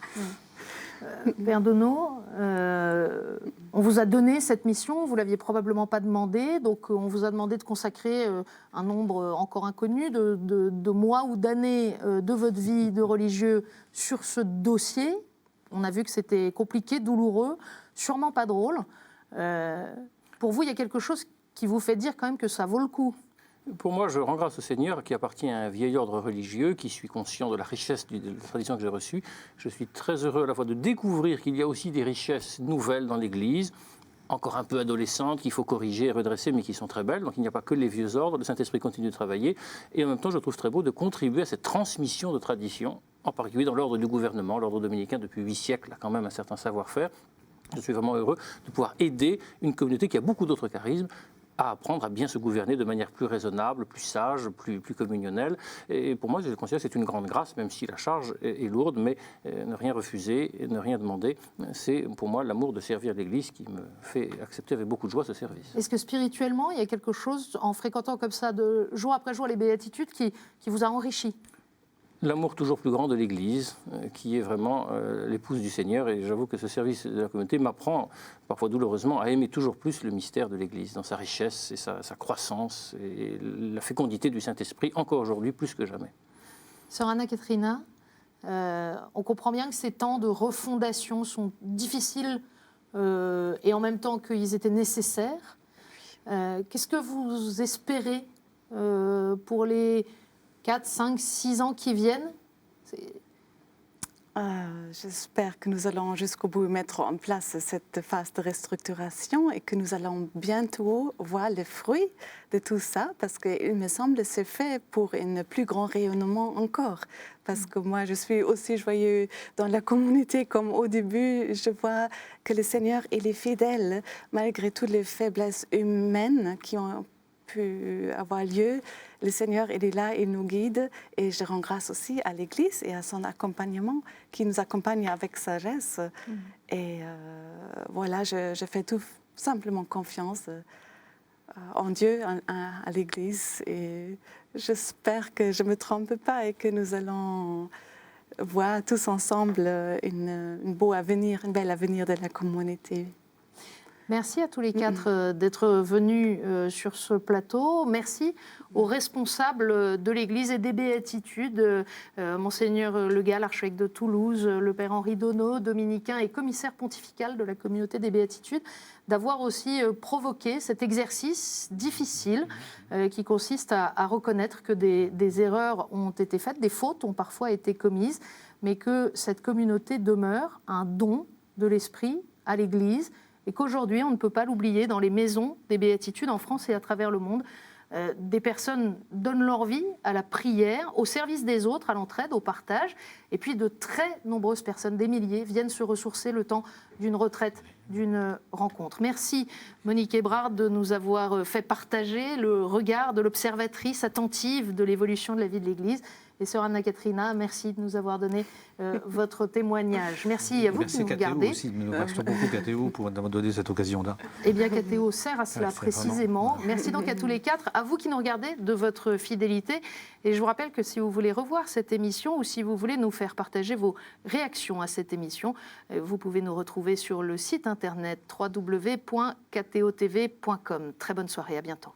Père Donneau, on vous a donné cette mission, vous ne l'aviez probablement pas demandé, donc on vous a demandé de consacrer un nombre encore inconnu de mois ou d'années de votre vie de religieux sur ce dossier. On a vu que c'était compliqué, douloureux, sûrement pas drôle. Pour vous, il y a quelque chose qui vous fait dire quand même que ça vaut le coup. Pour moi, je rends grâce au Seigneur qui appartient à un vieil ordre religieux, qui suis conscient de la richesse de la tradition que j'ai reçue. Je suis très heureux à la fois de découvrir qu'il y a aussi des richesses nouvelles dans l'Église, encore un peu adolescentes, qu'il faut corriger et redresser, mais qui sont très belles. Donc il n'y a pas que les vieux ordres, le Saint-Esprit continue de travailler. Et en même temps, je trouve très beau de contribuer à cette transmission de tradition, en particulier dans l'ordre du gouvernement. L'ordre dominicain, depuis 8 siècles, a quand même un certain savoir-faire. Je suis vraiment heureux de pouvoir aider une communauté qui a beaucoup d'autres charismes à apprendre à bien se gouverner de manière plus raisonnable, plus sage, plus communionnelle. Et pour moi, je considère que c'est une grande grâce, même si la charge est lourde, mais ne rien refuser, ne rien demander, c'est pour moi l'amour de servir l'Église qui me fait accepter avec beaucoup de joie ce service. Est-ce que spirituellement, il y a quelque chose, en fréquentant comme ça de jour après jour les béatitudes, qui vous a enrichi ? L'amour toujours plus grand de l'Église, qui est vraiment l'épouse du Seigneur. Et j'avoue que ce service de la communauté m'apprend, parfois douloureusement, à aimer toujours plus le mystère de l'Église, dans sa richesse et sa croissance, et la fécondité du Saint-Esprit, encore aujourd'hui, plus que jamais. Sœur Anna-Catherina, on comprend bien que ces temps de refondation sont difficiles et en même temps qu'ils étaient nécessaires. Qu'est-ce que vous espérez pour les 4, 5, 6 ans qui viennent? J'espère que nous allons jusqu'au bout mettre en place cette phase de restructuration et que nous allons bientôt voir les fruits de tout ça, parce qu'il me semble que c'est fait pour un plus grand rayonnement encore. Parce que moi, je suis aussi joyeux dans la communauté, comme au début, je vois que le Seigneur, il est fidèle, malgré toutes les faiblesses humaines qui ont pu avoir lieu. Le Seigneur, il est là, il nous guide, et je rends grâce aussi à l'Église et à son accompagnement, qui nous accompagne avec sagesse. Et voilà, je fais tout simplement confiance en Dieu, à l'Église, et j'espère que je ne me trompe pas et que nous allons voir tous ensemble un beau avenir, un bel avenir de la communauté. Merci à tous les 4 d'être venus sur ce plateau. Merci aux responsables de l'Église et des Béatitudes, Monseigneur Legal, archevêque de Toulouse, le Père Henri Donneau, dominicain et commissaire pontifical de la communauté des Béatitudes, d'avoir aussi provoqué cet exercice difficile qui consiste à reconnaître que des erreurs ont été faites, des fautes ont parfois été commises, mais que cette communauté demeure un don de l'Esprit à l'Église, et qu'aujourd'hui, on ne peut pas l'oublier dans les maisons des béatitudes en France et à travers le monde. Des personnes donnent leur vie à la prière, au service des autres, à l'entraide, au partage. Et puis de très nombreuses personnes, des milliers, viennent se ressourcer le temps d'une retraite, d'une rencontre. Merci Monique Hébrard de nous avoir fait partager le regard de l'observatrice attentive de l'évolution de la vie de l'Église. Et sœur Anna-Catherina, merci de nous avoir donné votre témoignage. Merci à vous qui nous regardez. Merci aussi, nous remercions beaucoup KTO pour nous donner cette occasion-là. Eh bien, KTO sert à cela précisément. Merci donc à tous les quatre, à vous qui nous regardez, de votre fidélité. Et je vous rappelle que si vous voulez revoir cette émission ou si vous voulez nous faire partager vos réactions à cette émission, vous pouvez nous retrouver sur le site internet www.ktotv.com. Très bonne soirée, à bientôt.